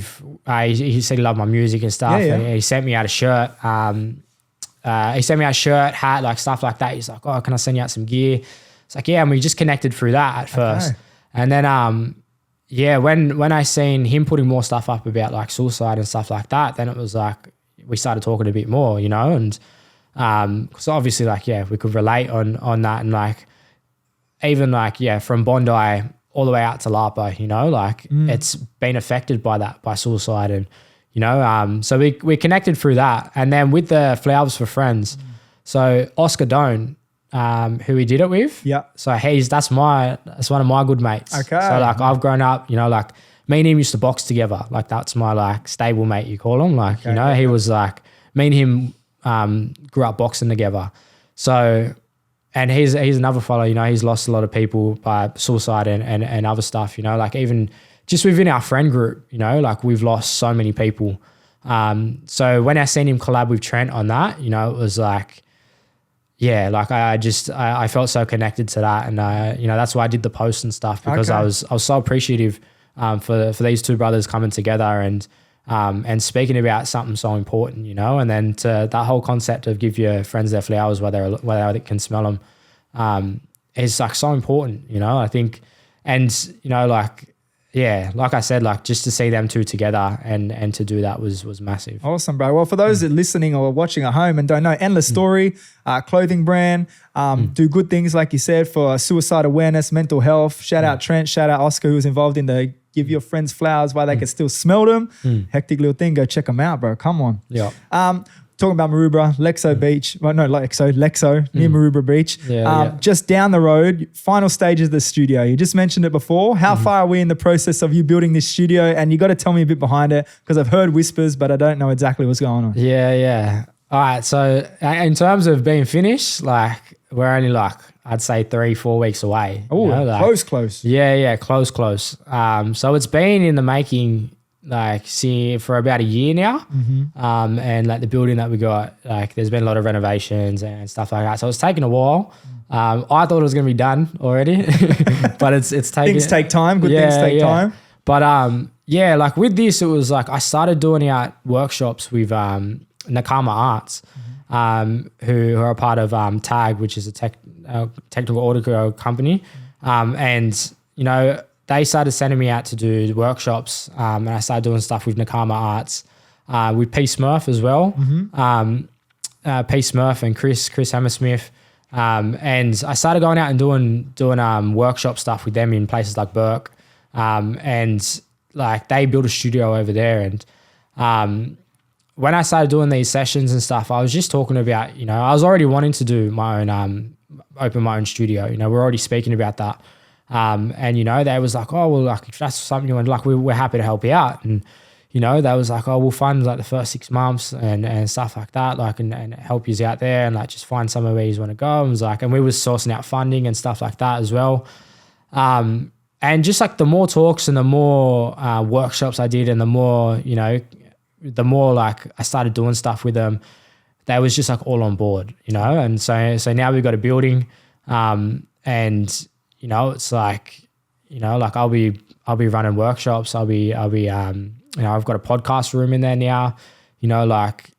said he loved my music and stuff. And he sent me out a shirt. He sent me out a shirt, hat, like stuff like that. He's like, "Oh, can I send you out some gear?" It's like, yeah, and we just connected through that at first. And then, when I seen him putting more stuff up about like suicide and stuff like that, then it was like we started talking a bit more, you know, and because obviously, like, we could relate on that, and like even like from Bondi all the way out to Lapa, you know, like it's been affected by suicide, and you know, so we connected through that. And then with the Flowers for Friends, so Oscar Doan, who we did it with, so that's one of my good mates. So like I've grown up, you know, like me and him used to box together, like that's my like stable mate, you call him, like you know, he was like, me and him grew up boxing together. So and he's another fellow, you know, he's lost a lot of people by suicide and other stuff, you know, like even just within our friend group, you know, like we've lost so many people. So when I seen him collab with Trent on that, you know, it was like, like I felt so connected to that. And, you know, that's why I did the post and stuff, because I was so appreciative for these two brothers coming together and speaking about something so important, you know, and then to that whole concept of give your friends their flowers whether they can smell them is like so important, you know, I think. And, you know, like, like I said, like just to see them two together and to do that was massive. Awesome, bro. Well, for those that are listening or watching at home and don't know, Endless Story, clothing brand, do good things, like you said, for suicide awareness, mental health. Shout out Trent, shout out Oscar, who was involved in the give your friends flowers while they can still smell them. Hectic little thing. Go check them out, bro. Come on. Yeah. Talking about Maroubra, Lexo Beach. Well, no, Lexo near Maroubra Beach. Just down the road, final stages of the studio. You just mentioned it before. How far are we in the process of you building this studio? And you got to tell me a bit behind it, because I've heard whispers, but I don't know exactly what's going on. Yeah. All right. So in terms of being finished, like we're only like, I'd say 3-4 weeks away. Oh, you know, like, close. Yeah, close. So it's been in the making, like, for about a year now. And like the building that we got, like there's been a lot of renovations and stuff like that. So it's taken a while. I thought it was going to be done already, but it's taking... Things take time. Good things take time. But like with this, it was like I started doing out workshops with Nakama Arts, who are a part of TAG, which is a technical audio company. And, you know, they started sending me out to do workshops, and I started doing stuff with Nakama Arts, with P. Smurf as well, P. Smurf and Chris Hammersmith. And I started going out and doing workshop stuff with them in places like Burke. And like they built a studio over there. And when I started doing these sessions and stuff, I was just talking about, you know, I was already wanting to do my own, open my own studio. You know, we're already speaking about that. And, you know, they was like, oh, well, like, if that's something you want, like, we're happy to help you out. And, you know, they was like, oh, we'll fund like the first 6 months and stuff like that, like, and help you out there and like just find somewhere where you want to go. And was like, and we was sourcing out funding and stuff like that as well. And just like the more talks and the more workshops I did and the more, you know, the more like I started doing stuff with them, they was just like all on board, you know? And so now we've got a building, and, you know, it's like, you know, like I'll be running workshops. I'll be, you know, I've got a podcast room in there now, you know, like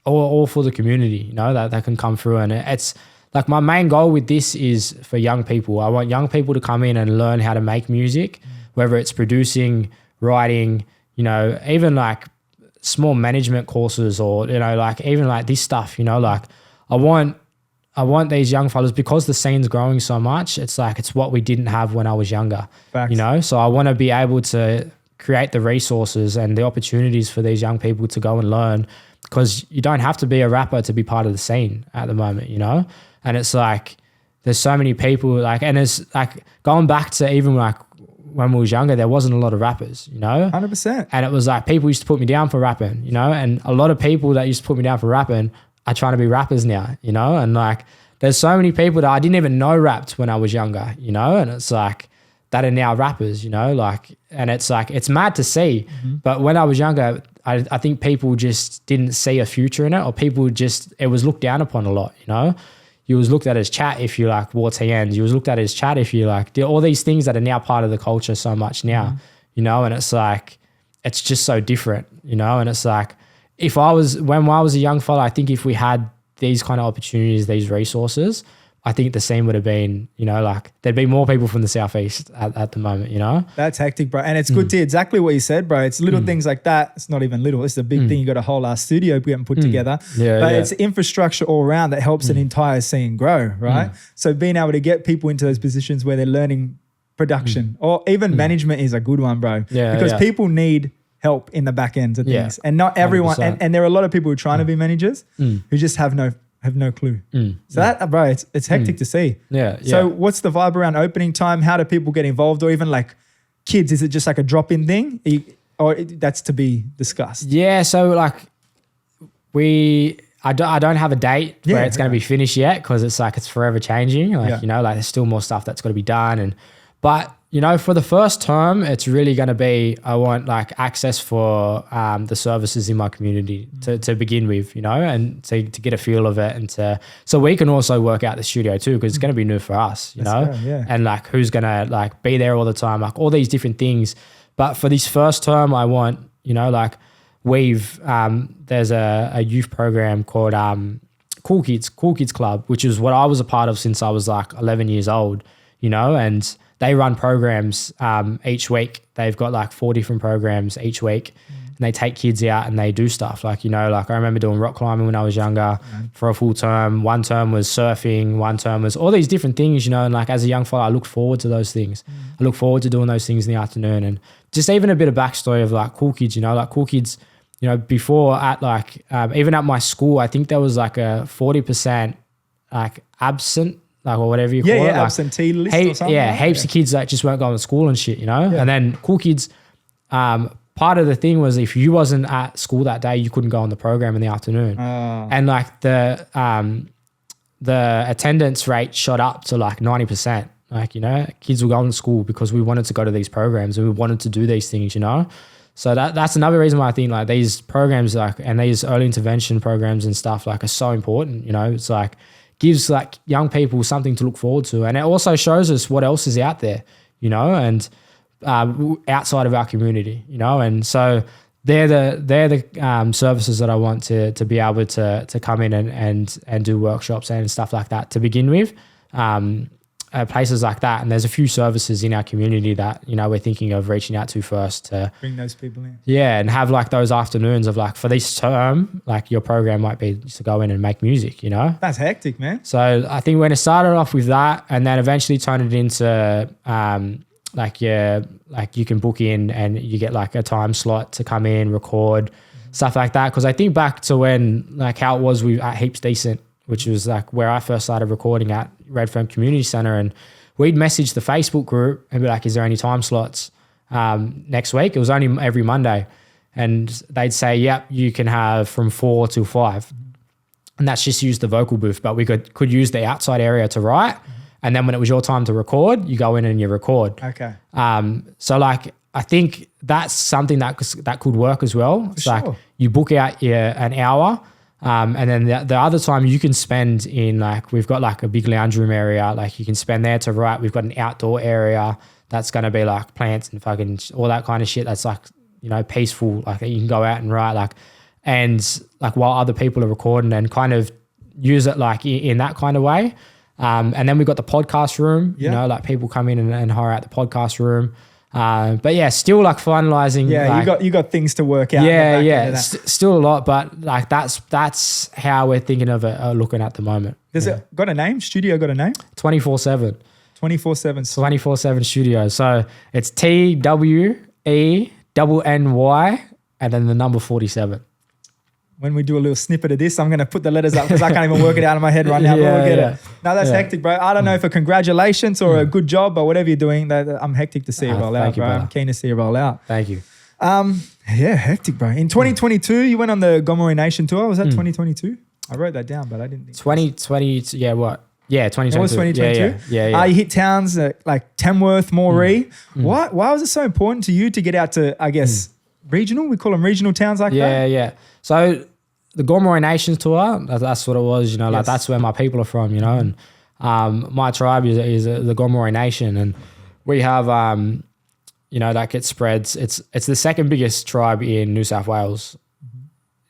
all for the community, you know, that can come through. And it's like my main goal with this is for young people. I want young people to come in and learn how to make music, whether it's producing, writing, you know, even like small management courses or, you know, like even like this stuff, you know, like I want these young fellas, because the scene's growing so much, it's like it's what we didn't have when I was younger. Facts. You know, so I want to be able to create the resources and the opportunities for these young people to go and learn, because you don't have to be a rapper to be part of the scene at the moment, you know? And it's like there's so many people like, and it's like going back to even like when we was younger, there wasn't a lot of rappers, 100%. And it was like people used to put me down for rapping, and a lot of people that used to put me down for rapping are trying to be rappers now, and like there's so many people that I didn't even know rapped when I was younger, and it's like that are now rappers, like, and it's like, it's mad to see. But when I was younger, I think people just didn't see a future in it, or it was looked down upon a lot, You was looked at as chat if you like wore TNs. You was looked at as chat if you like did all these things that are now part of the culture so much now, and it's like, it's just so different, and it's like, when I was a young fella, I think if we had these kind of opportunities, these resources, I think the scene would have been, like there'd be more people from the Southeast at the moment, That's hectic, bro. And it's good to hear exactly what you said, bro. It's little things like that. It's not even little. It's a big thing. You got a whole studio getting put together. But it's infrastructure all around that helps an entire scene grow, right? So being able to get people into those positions where they're learning production or even management is a good one, bro. Because people need help in the back ends of things. And not everyone, and there are a lot of people who are trying to be managers who just have no clue. So that, bro, it's hectic to see. So what's the vibe around opening time? How do people get involved? Or even like kids, is it just like a drop-in thing? Or that's to be discussed? Yeah, so like I don't have a date where it's going to be finished yet, because it's like it's forever changing. Like, like there's still more stuff that's got to be done. But for the first term, it's really going to be, I want like access for the services in my community to begin with, and to get a feel of it, and so we can also work out the studio too, because it's going to be new for us, and like who's going to like be there all the time, like all these different things. But for this first term, I want, like there's a youth program called Cool Kids Club, which is what I was a part of since I was like 11 years old, and they run programs each week. They've got like 4 different programs each week, and they take kids out and they do stuff like, like I remember doing rock climbing when I was younger for a full term. One term was surfing, one term was all these different things, and like as a young fella, I looked forward to those things. I look forward to doing those things in the afternoon. And just even a bit of backstory of like Cool Kids, like Cool Kids, before at like, even at my school, I think there was like a 40% like absent, like or whatever you call it. Yeah, like, absentee list or something. Yeah, heaps of kids that just weren't going to school and shit, And then Cool Kids, part of the thing was if you wasn't at school that day, you couldn't go on the program in the afternoon. And like the attendance rate shot up to like 90%. Like, kids were going to school because we wanted to go to these programs and we wanted to do these things, So that's another reason why I think like these programs like and these early intervention programs and stuff like are so important, It's like gives like young people something to look forward to, and it also shows us what else is out there, and outside of our community, and so they're the services that I want to be able to come in and do workshops and stuff like that to begin with. Places like that, and there's a few services in our community that we're thinking of reaching out to first to bring those people in. Yeah, and have like those afternoons of like for this term, like your program might be to go in and make music. That's hectic, man. So I think when it started off with that, and then eventually turned it into like you can book in and you get like a time slot to come in, record stuff like that. Because I think back to when like how it was at Heaps Decent, which was like where I first started recording at Redfern Community Centre, and we'd message the Facebook group and be like, is there any time slots next week? It was only every Monday. And they'd say, yep, you can have from 4 till 5. And that's just use the vocal booth, but we could use the outside area to write. And then when it was your time to record, you go in and you record. Okay. So like, I think that's something that could work as well. It's like you book out an hour, and then the other time you can spend in like, we've got like a big lounge room area, like you can spend there to write. We've got an outdoor area that's going to be like plants and fucking all that kind of shit. That's like, peaceful, like you can go out and write like, and like while other people are recording and kind of use it like in that kind of way. And then we've got the podcast room, like people come in and hire out the podcast room. But yeah, still like finalizing. Yeah, like, you got things to work out. Yeah. Still a lot, but like that's how we're thinking of it, looking at the moment. Does it got a name? Studio got a name? 24/7. 24/7. 24/7 Studio. So it's TWENNY and then the number 47. when we do a little snippet of this, I'm going to put the letters up because I can't even work it out in my head right now. But we'll get it. No, that's hectic, bro. I don't know if a congratulations or a good job or whatever you're doing. I'm hectic to see it roll out, bro. I'm keen to see it roll out. Thank you. Yeah, hectic, bro. In 2022, you went on the Gamilaraay Nation tour. Was that 2022? I wrote that down, but I didn't think 2020. Yeah, what? Yeah, 2022. It was 2022? Yeah. You hit towns like Tamworth, Moree. Why was it so important to you to get out to, I guess, regional? We call them regional towns like that? Yeah. So the Gamilaraay Nations tour, that's what it was, like that's where my people are from, and my tribe is the Gamilaraay Nation, and we have, that gets spreads. It's the second biggest tribe in New South Wales.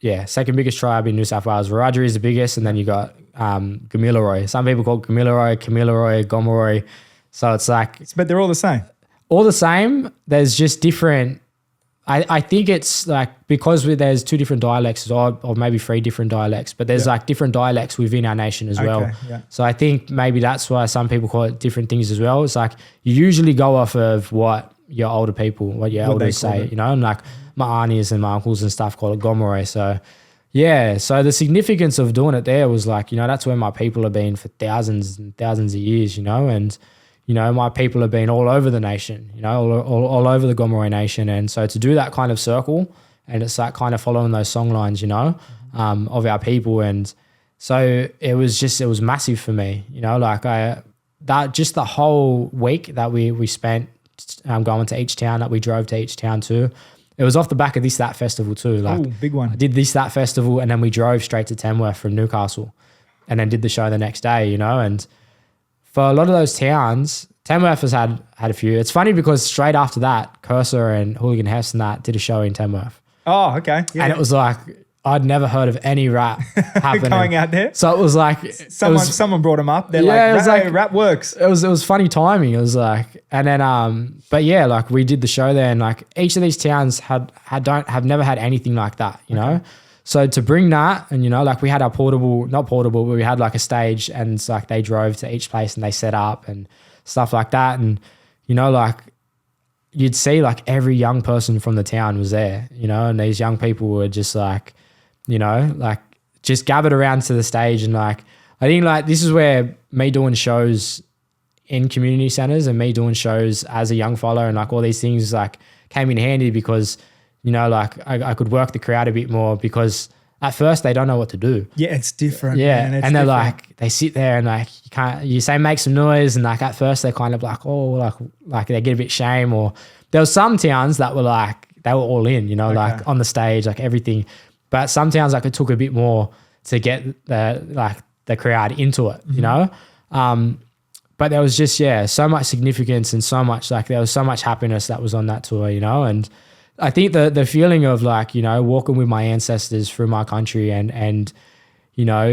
Yeah, second biggest tribe in New South Wales. Wiradjuri is the biggest, and then you got Gamilaraay. Some people call it Gamilaraay, Gomeroi. So it's like... But they're all the same? All the same. There's just different... I think it's like because there's two different dialects or maybe three different dialects, but there's like different dialects within our nation as well. Yeah. So I think maybe that's why some people call it different things as well. It's like you usually go off of what your older people, what your elders say, and like my aunties and my uncles and stuff call it Gomeroi. So yeah, so the significance of doing it there was like, that's where my people have been for thousands and thousands of years, and my people have been all over the nation, all over the Gamilaraay Nation. And so to do that kind of circle, and it's like kind of following those song lines, of our people. And so it was massive for me, just the whole week that we spent going to each town, that we drove to each town too. It was off the back of that festival too. Like, big one. I did that festival, and then we drove straight to Tamworth from Newcastle and then did the show the next day, and for a lot of those towns, Tamworth has had a few. It's funny because straight after that, Cursor and Hooligan Hess and that did a show in Tamworth. Oh, okay. Yeah. And it was like, I'd never heard of any rap happening. Going out there? So it was like... Someone brought them up. They're rap works. It was funny timing. It was like... And then, but yeah, like we did the show there, and like each of these towns have never had anything like that, you know? So to bring that, and like we had our not portable, but we had like a stage, and it's like they drove to each place and they set up and stuff like that. And, like you'd see like every young person from the town was there, and these young people were just like, like just gathered around to the stage. And like, I think like this is where me doing shows in community centers and me doing shows as a young fella and like all these things like came in handy because, like I could work the crowd a bit more, because at first they don't know what to do. Yeah, it's different. Yeah, man. And they're like, they sit there and like you say make some noise, and like at first they're kind of like, oh, like they get a bit shame. Or there was some towns that were like, they were all in, like on the stage, like everything. But some towns like it took a bit more to get the crowd into it, But there was just, so much significance and so much, like there was so much happiness that was on that tour, and I think the feeling of like, walking with my ancestors through my country and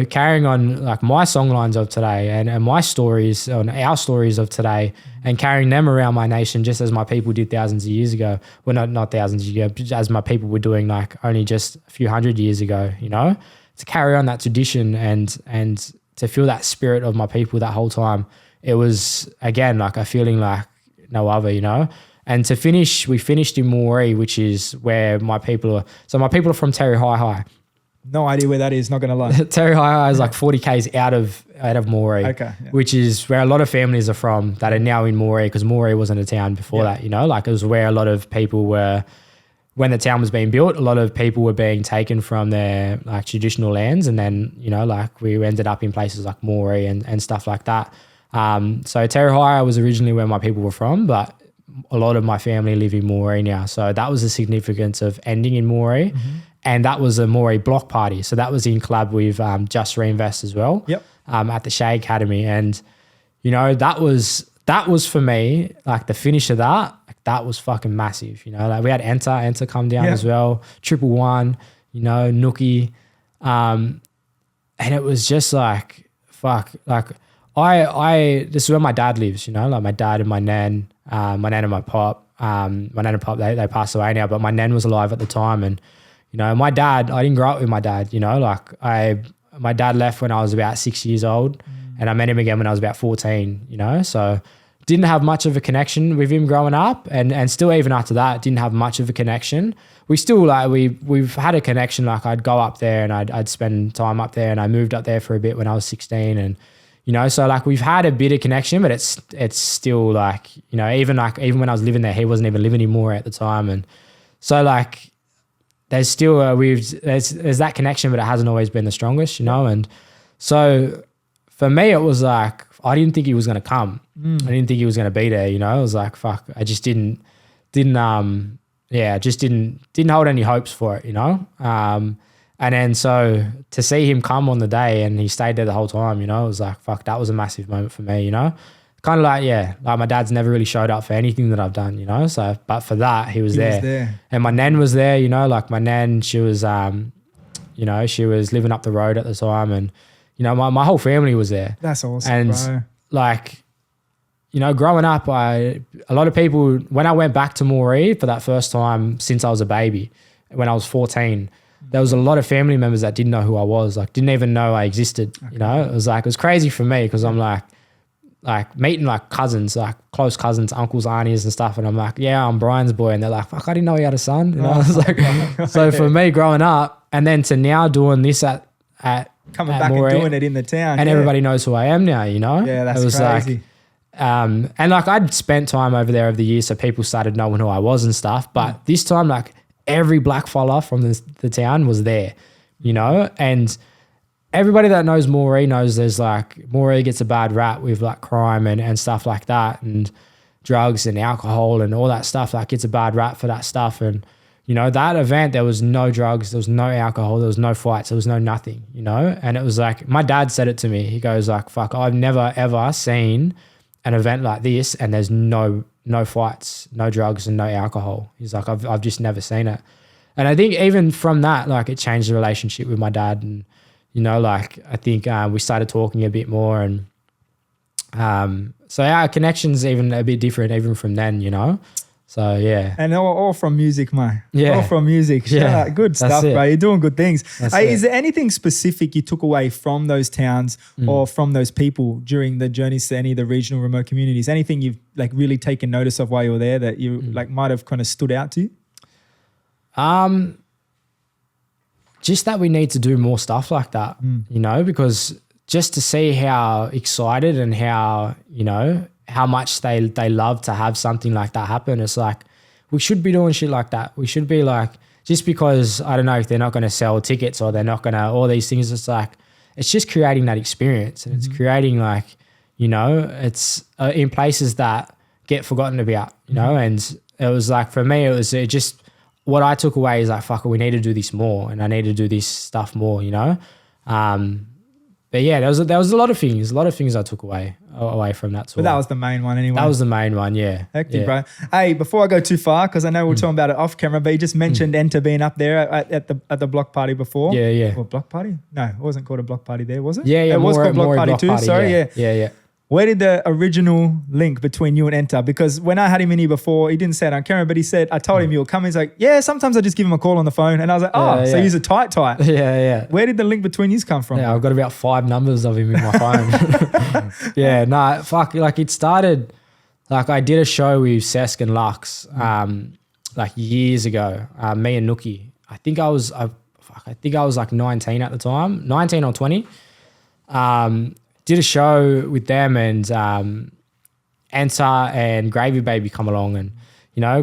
carrying on like my song lines of today and my stories and our stories of today and carrying them around my nation just as my people did thousands of years ago. Well, not thousands of years ago, as my people were doing like only just a few hundred years ago, to carry on that tradition and to feel that spirit of my people that whole time. It was, again, like a feeling like no other, And to finish, we finished in Moree, which is where my people are. So my people are from Terry High. No idea where that is, not going to lie. Terry High is like 40 Ks out of Moree, which is where a lot of families are from that are now in Moree, because Moree wasn't a town before that, Like it was where a lot of people were, when the town was being built, a lot of people were being taken from their like traditional lands, and then, like we ended up in places like Moree and stuff like that. So Terry High was originally where my people were from, but a lot of my family live in Moree now. So that was the significance of ending in Moree. And that was a Moree block party. So that was in collab with Just Reinvest as well. At the Shea Academy. And, that was for me, like the finish of that was fucking massive. Like we had Enter come down as well, 111, Nookie. And it was just like, fuck, like this is where my dad lives, like my dad and my nan and my pop. My nan and pop, they passed away now, but my nan was alive at the time. And, my dad, I didn't grow up with my dad, like my dad left when I was about 6 years old and I met him again when I was about 14, So didn't have much of a connection with him growing up, and still even after that didn't have much of a connection. We still like we've had a connection. Like I'd go up there and I'd spend time up there, and I moved up there for a bit when I was 16, and so like we've had a bit of connection, but it's still like even when I was living there, he wasn't even living anymore at the time, and so like there's still there's that connection, but it hasn't always been the strongest, and so for me it was like I didn't think he was going to come. I didn't think he was going to be there. I was like, fuck, I just didn't hold any hopes for it. And then so to see him come on the day and he stayed there the whole time, it was like, fuck, that was a massive moment for me. Kind of like, like my dad's never really showed up for anything that I've done, so, but for that, he was there. And my nan was there, like my nan, she was, she was living up the road at the time, and, my whole family was there. That's awesome, and bro. Like, growing up, a lot of people, when I went back to Maroubra for that first time since I was a baby, when I was 14, there was a lot of family members that didn't know who I was, like didn't even know I existed. Okay. It was crazy for me because I'm like meeting like cousins, like close cousins, uncles, aunties and stuff. And I'm like, yeah, I'm Brian's boy. And they're like, fuck, I didn't know he had a son. I was like, so for me growing up and then to now doing this at coming back Maroubra, and doing it in the town. And everybody knows who I am now, Yeah, that's crazy. And like I'd spent time over there over the years, so people started knowing who I was and stuff. But this time, like every black fella from the town was there, and everybody that knows Maroubra knows there's like Maroubra gets a bad rap with like crime and stuff like that, and drugs and alcohol and all that stuff. Like it's a bad rap for that stuff. And that event, there was no drugs, there was no alcohol, there was no fights, there was no nothing, and it was like my dad said it to me. He goes like, fuck, I've never ever seen an event like this and there's no fights, no drugs and no alcohol. He's like, I've just never seen it. And I think even from that, like it changed the relationship with my dad. And, like I think we started talking a bit more, and so our connection's even a bit different even from then, So yeah. And all from music, mate. Yeah. All from music. Yeah. Good stuff, bro. You're doing good things. Hey, is there anything specific you took away from those towns or from those people during the journeys to any of the regional remote communities? Anything you've like really taken notice of while you were there that you like might have kind of stood out to you? Just that we need to do more stuff like that, because just to see how excited and how, how much they love to have something like that happen. It's like, we should be doing shit like that. We should be like, just because, I don't know, if they're not going to sell tickets or they're not going to, all these things, it's like, it's just creating that experience. And it's creating like, it's in places that get forgotten about, and it was like, for me, it just, what I took away is like, fuck it, we need to do this more and I need to do this stuff more, But yeah, there was a lot of things I took away from that tour. But that was the main one anyway. That was the main one, yeah. Hectic, bro. Hey, before I go too far, because I know we're talking about it off camera, but you just mentioned Enter being up there at the block party before. Yeah, yeah. Or block party? No, it wasn't called a block party there, was it? Yeah, yeah. It was called block party too. Sorry, yeah. Yeah. Where did the original link between you and Enter? Because when I had him in here before, he didn't say it on camera, but he said, I told him you'll come. He's like, yeah, sometimes I just give him a call on the phone. And I was like, so he's a tight. Yeah, yeah. Where did the link between you come from? Yeah, I've got about 5 numbers of him in my phone. Yeah, no, fuck. Like it started, like I did a show with Sesk and Lux like years ago, me and Nookie. I think I was like 19 at the time, 19 or 20. Did a show with them, and Enter and Gravy Baby come along, and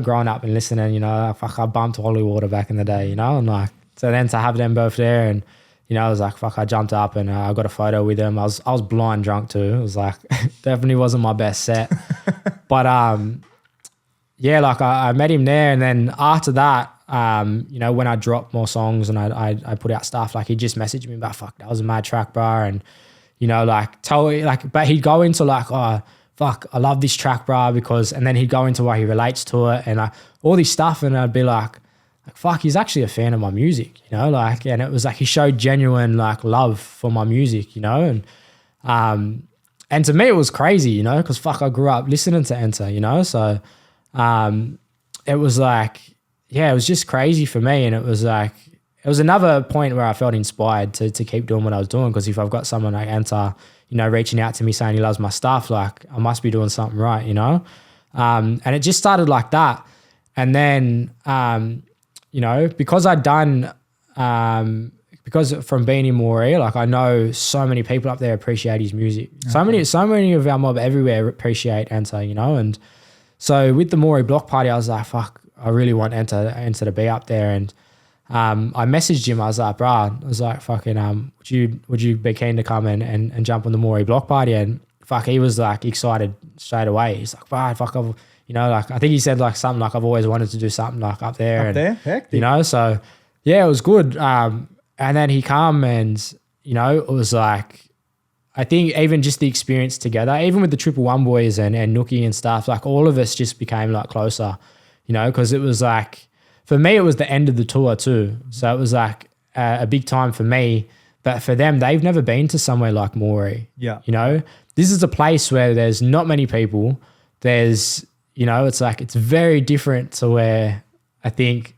growing up and listening, fuck, I bumped Holy Water back in the day, and like, so then to have them both there, and I was like, fuck, I jumped up and I got a photo with them. I was blind drunk too. It was like definitely wasn't my best set, but yeah, like I met him there, and then after that, when I dropped more songs and I put out stuff, like he just messaged me about, fuck, that was a mad track, bro, and but he'd go into like, oh, fuck, I love this track, bro, because, and then he'd go into why he relates to it and all this stuff. And I'd be like, fuck, he's actually a fan of my music, and it was like, he showed genuine like love for my music, and to me it was crazy, cause fuck, I grew up listening to Enter, so it was like, yeah, it was just crazy for me. And it was like, it was another point where I felt inspired to keep doing what I was doing, because if I've got someone like Enter, you know, reaching out to me saying he loves my stuff, like I must be doing something right, you know? And it just started like that. And then, you know, because I'd done, because from being in Maroubra, like I know so many people up there appreciate his music. Okay. So many of our mob everywhere appreciate Enter, you know? And so with the Maroubra block party, I was like, fuck, I really want Enter to be up there. And I messaged him. I was like, bruh, I was like, fucking, would you be keen to come and jump on the Maroubra block party? And fuck, he was like excited straight away. He's like, bruh, fuck, you know, like I think he said like something like, I've always wanted to do something like up there. Hectic. You know, so yeah, it was good. And then he come and, you know, it was like, I think even just the experience together, even with the 111 boys and Nookie and stuff, like all of us just became like closer, you know, because it was like, for me, it was the end of the tour too. So it was like a big time for me. But for them, they've never been to somewhere like Maroubra. Yeah. You know, this is a place where there's not many people. There's, you know, it's like, it's very different to where I think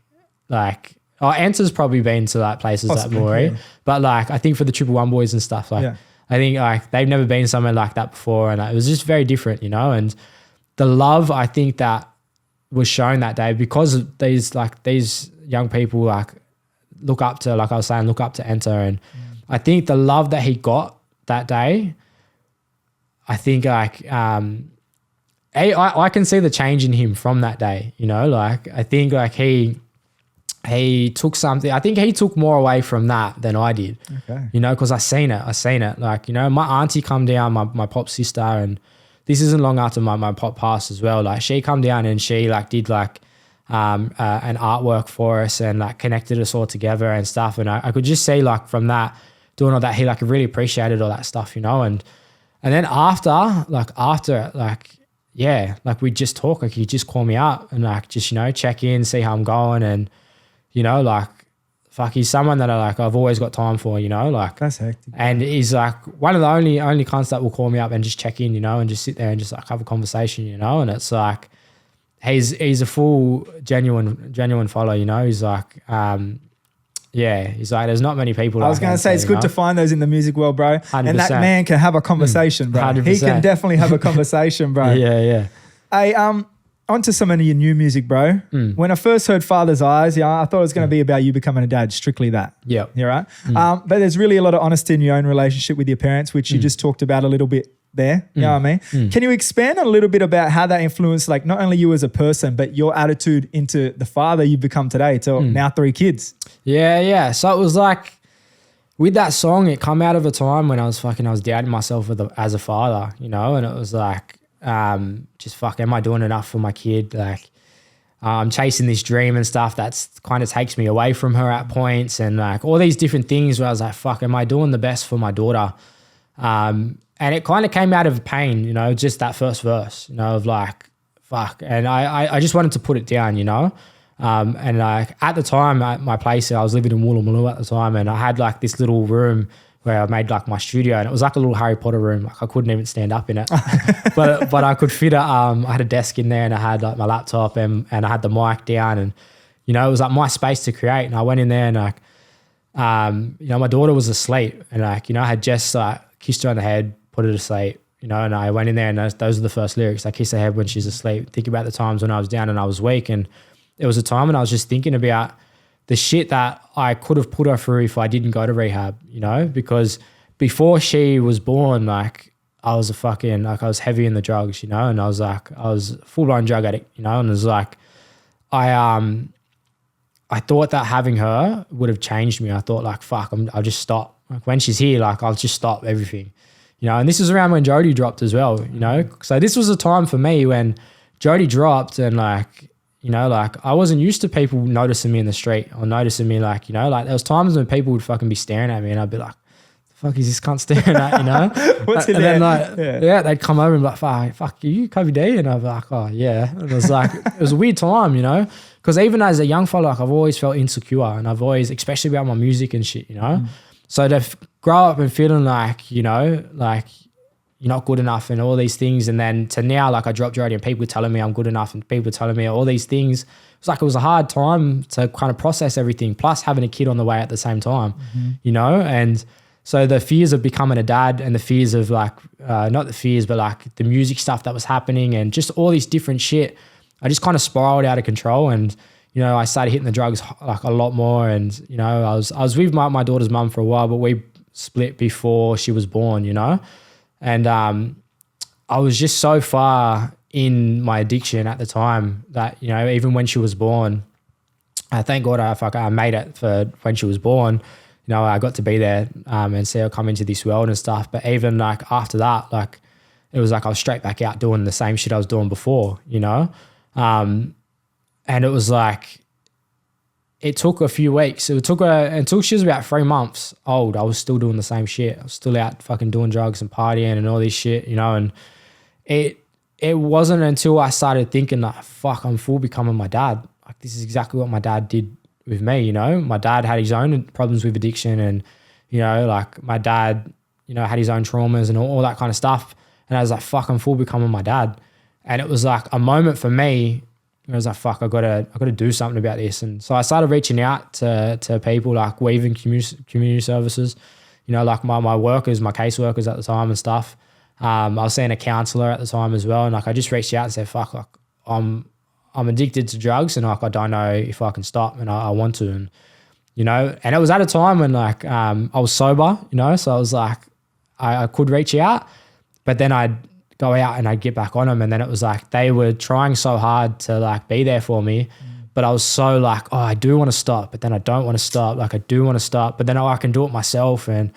like, Enter's probably been to like places like Maroubra. Yeah. But like, I think for the 111 boys and stuff, like, I think like they've never been somewhere like that before. And it was just very different, you know, and the love I think that was shown that day, because these young people like look up to, like I was saying, look up to Enter. And I think the love that he got that day, I think like, I can see the change in him from that day, you know, like I think like he took something, I think he took more away from that than I did, you know, because I seen it. Like, you know, my auntie come down, my pop sister, and this isn't long after my pop passed as well. Like she come down and she like did like an artwork for us and like connected us all together and stuff. And I could just see like from that, doing all that, he like really appreciated all that stuff, you know. And then after, yeah, like we just talk, like he just call me up and like just, you know, check in, see how I'm going. And, you know, like, fuck, he's someone that I've always got time for, you know, like. That's hectic. And he's like one of the only cunts that will call me up and just check in, you know, and just sit there and just like have a conversation, you know. And it's like, he's a full genuine follower, you know. He's like, yeah, he's like, there's not many people. I was going to say, it's good to find those in the music world, bro. 100%. And that man can have a conversation, bro. 100%. He can definitely have a conversation, bro. Yeah. Hey, onto some of your new music, bro. When I first heard Father's Eyes, I thought it was going to be about you becoming a dad, strictly that. Yeah. You're right. But there's really a lot of honesty in your own relationship with your parents, which you just talked about a little bit there. You know what I mean? Can you expand on a little bit about how that influenced, like, not only you as a person, but your attitude into the father you've become today, to now 3 kids? Yeah. So it was like, with that song, it come out of a time when I was doubting myself as a father, you know, and it was like, just fuck, am I doing enough for my kid? Like, I'm chasing this dream and stuff that's kind of takes me away from her at points, and like all these different things where I was like, fuck, am I doing the best for my daughter? And it kind of came out of pain, you know, just that first verse, you know, of like, fuck. And I just wanted to put it down, you know. And like at the time at my place, I was living in Woolloomooloo at the time, and I had like this little room where I made like my studio, and it was like a little Harry Potter room. Like I couldn't even stand up in it, but I could fit it. I had a desk in there, and I had like my laptop and I had the mic down, and you know, it was like my space to create. And I went in there and like, you know, my daughter was asleep, and like, you know, I had just like kissed her on the head, put her to sleep, you know, and I went in there, and those are the first lyrics. I kiss her head when she's asleep. Think about the times when I was down and I was weak, and it was a time when I was just thinking about the shit that I could have put her through if I didn't go to rehab, you know, because before she was born, like I was I was heavy in the drugs, you know, and I was full-blown drug addict, you know, and it was like, I thought that having her would have changed me. I thought like, fuck, I'll just stop. Like when she's here, like I'll just stop everything, you know, and this was around when Jody dropped as well, you know, so this was a time for me when Jody dropped, and like, you know, like I wasn't used to people noticing me in the street or noticing me, like, you know, like there was times when people would fucking be staring at me, and I'd be like, the fuck is this cunt staring at, you know? What's in and there? Then like, yeah, they'd come over and be like, fuck you, Kobie Dee? And I'd be like, oh yeah. And it was like, it was a weird time, you know? Because even as a young fella, like I've always felt insecure, and I've always, especially about my music and shit, you know? So to grow up and feeling like, you know, like you're not good enough and all these things. And then to now, like I dropped Jody and people telling me I'm good enough and people telling me all these things. It was a hard time to kind of process everything, plus having a kid on the way at the same time, you know? And so the fears of becoming a dad and the fears of like, not the fears, but like the music stuff that was happening and just all these different shit, I just kind of spiraled out of control. And, you know, I started hitting the drugs like a lot more. And, you know, I was with my daughter's mum for a while, but we split before she was born, you know? And I was just so far in my addiction at the time that, you know, even when she was born, thank God I made it for when she was born. You know, I got to be there and see her come into this world and stuff. But even like after that, like it was like I was straight back out doing the same shit I was doing before, you know? And it was like, it took a few weeks. It took her until she was about 3 months old. I was still doing the same shit. I was still out fucking doing drugs and partying and all this shit, you know? And it wasn't until I started thinking like, fuck, I'm full becoming my dad. Like this is exactly what my dad did with me, you know? My dad had his own problems with addiction and, you know, like my dad, you know, had his own traumas and all that kind of stuff. And I was like, fuck, I'm full becoming my dad. And it was like a moment for me. I was like, fuck, I gotta do something about this. And so I started reaching out to people like weaving community services, you know, like my workers, my caseworkers at the time and stuff. I was seeing a counselor at the time as well. And like, I just reached out and said, fuck, like I'm addicted to drugs and like, I don't know if I can stop and I want to. And, you know, and it was at a time when like, I was sober, you know, so I was like, I could reach out, but then I'd go out and I'd get back on them. And then it was like, they were trying so hard to like be there for me, but I was so like, oh, I do want to stop, but then I don't want to stop. Like I do want to stop, but then I can do it myself. And,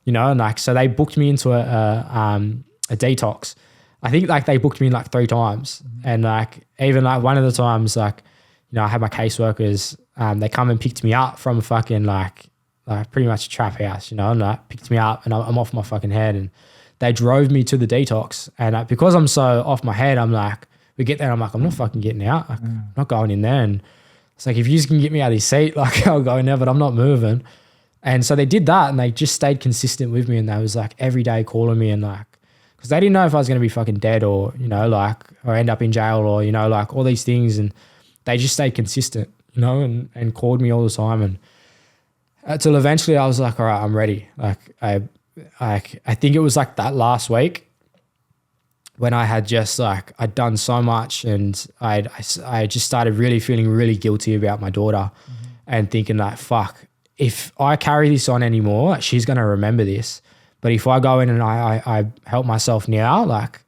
you know, and like, so they booked me into a detox. I think like they booked me like 3 times. And like, even like one of the times, like, you know, I had my caseworkers, they come and picked me up from a fucking like pretty much a trap house, you know, and like picked me up and I'm off my fucking head and they drove me to the detox. And because I'm so off my head, I'm like, we get there and I'm like, I'm not fucking getting out. Like, I'm not going in there. And it's like, if you just can get me out of this seat, like I'll go in there, but I'm not moving. And so they did that and they just stayed consistent with me. And they was like every day calling me and like, because they didn't know if I was going to be fucking dead or, you know, like, or end up in jail or, you know, like all these things. And they just stayed consistent, you know, and called me all the time. And until eventually I was like, all right, I'm ready. Like I think it was like that last week when I had just like, I'd done so much and I just started really feeling really guilty about my daughter and thinking like, fuck, if I carry this on anymore, she's going to remember this. But if I go in and I help myself now, like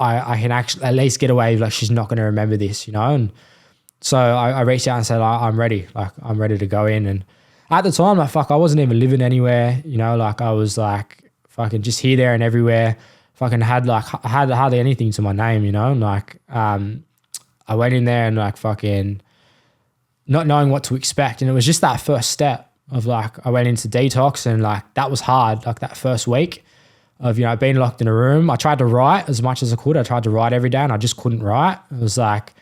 I can actually at least get away, like she's not going to remember this, you know? And so I reached out and said, I'm ready. Like I'm ready to go in. And at the time, like, fuck, I wasn't even living anywhere, you know, like I was like fucking just here, there and everywhere. Fucking I had hardly anything to my name, you know? And like, I went in there and like fucking not knowing what to expect. And it was just that first step of like, I went into detox and like, that was hard. Like that first week of, you know, being locked in a room. I tried to write as much as I could. I tried to write every day and I just couldn't write. It was like,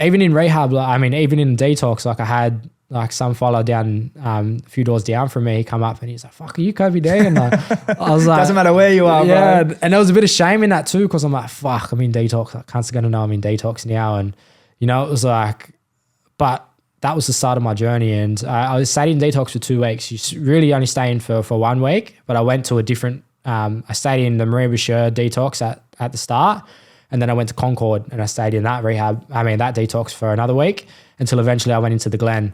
even in rehab, like, I mean, even in detox, like I had like some fella down a few doors down from me come up and he's like, fuck, are you Kobie Dee? And like, I was like, doesn't matter where you are, yeah, bro. And there was a bit of shame in that too, because I'm like, fuck, I'm in detox. I can't going to know I'm in detox now. And, you know, it was like, but that was the start of my journey. And I stayed in detox for 2 weeks. You really only stay in for 1 week, but I went to a different, I stayed in the Maroubra detox at the start. And then I went to Concord and I stayed in that that detox for another week until eventually I went into the Glen,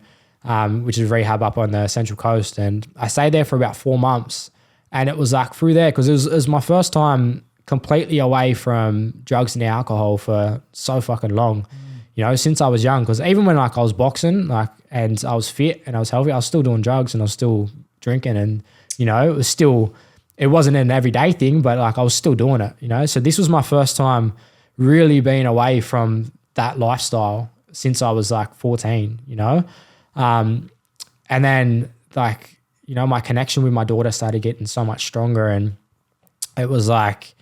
which is rehab up on the Central Coast. And I stayed there for about 4 months. And it was like through there, because it was my first time completely away from drugs and alcohol for so fucking long. You know, since I was young, because even when like I was boxing, like, and I was fit and I was healthy, I was still doing drugs and I was still drinking, and you know, it wasn't an everyday thing, but like I was still doing it. You know, so this was my first time really being away from that lifestyle since I was like 14. You know, and then like, you know, my connection with my daughter started getting so much stronger, and it was like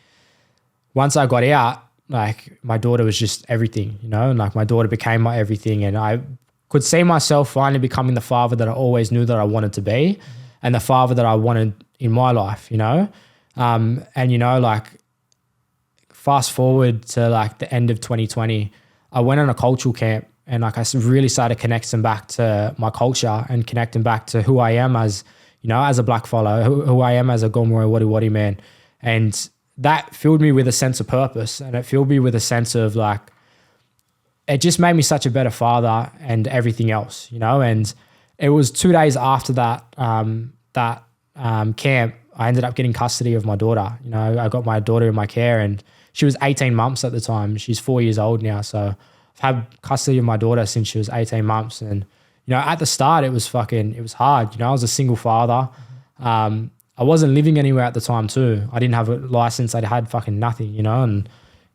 once I got out, like my daughter was just everything, you know, and like my daughter became my everything, and I could see myself finally becoming the father that I always knew that I wanted to be, and the father that I wanted in my life, you know, and you know, like fast forward to like the end of 2020, I went on a cultural camp, and like I really started connecting back to my culture and connecting back to who I am as, you know, as a black fellow, who I am as a Gamilaraay Wadi Wadi man. And that filled me with a sense of purpose, and it filled me with a sense of like, it just made me such a better father and everything else, you know. And it was 2 days after that camp, I ended up getting custody of my daughter. You know, I got my daughter in my care, and she was 18 months at the time. She's 4 years old now. So I've had custody of my daughter since she was 18 months. And, you know, at the start, it was hard. You know, I was a single father. I wasn't living anywhere at the time too. I didn't have a license. I had fucking nothing, you know. And,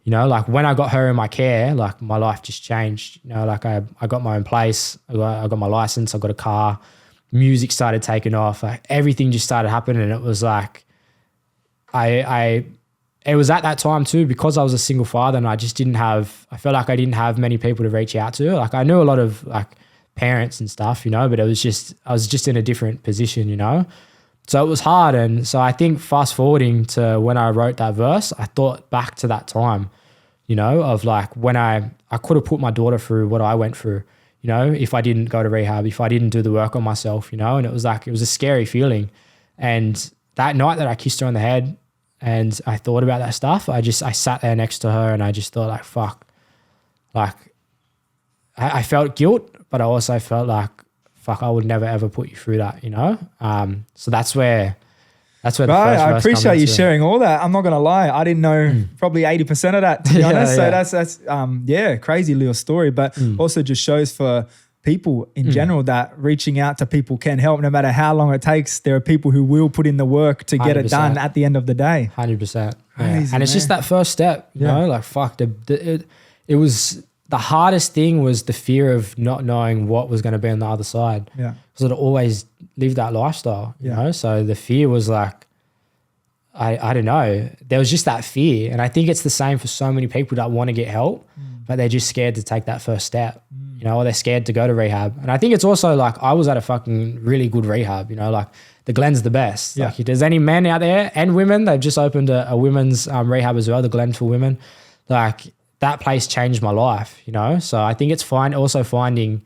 you know, like when I got her in my care, like my life just changed. You know, like I got my own place. I got my license. I got a car. Music started taking off. Like everything just started happening. And it was like, it was at that time too, because I was a single father and I felt like I didn't have many people to reach out to. Like I knew a lot of like parents and stuff, you know, but I was just in a different position, you know. So it was hard. And so I think fast forwarding to when I wrote that verse, I thought back to that time, you know, of like when I could have put my daughter through what I went through, you know, if I didn't go to rehab, if I didn't do the work on myself, you know. And it was a scary feeling. And that night that I kissed her on the head and I thought about that stuff, I sat there next to her and I just thought like, fuck, like I felt guilt, but I also felt like, fuck, I would never ever put you through that, you know? So that's where the first verse I appreciate you into. sharing all that. I'm not going to lie. I didn't know probably 80% of that, to be honest. So that's crazy little story, but also just shows for people in general that reaching out to people can help no matter how long it takes. There are people who will put in the work to get it done at the end of the day. 100%. Yeah. And it's just that first step, you know, like fuck, it was the hardest thing was the fear of not knowing what was going to be on the other side. Yeah. Because I'd always lived that lifestyle, you know? So the fear was like, I don't know. There was just that fear. And I think it's the same for so many people that want to get help, but they're just scared to take that first step, you know, or they're scared to go to rehab. And I think it's also like, I was at a fucking really good rehab, you know, like the Glen's the best. Yeah. Like if there's any men out there and women, they've just opened a women's rehab as well, the Glen for women. Like, that place changed my life, you know? So I think it's finding,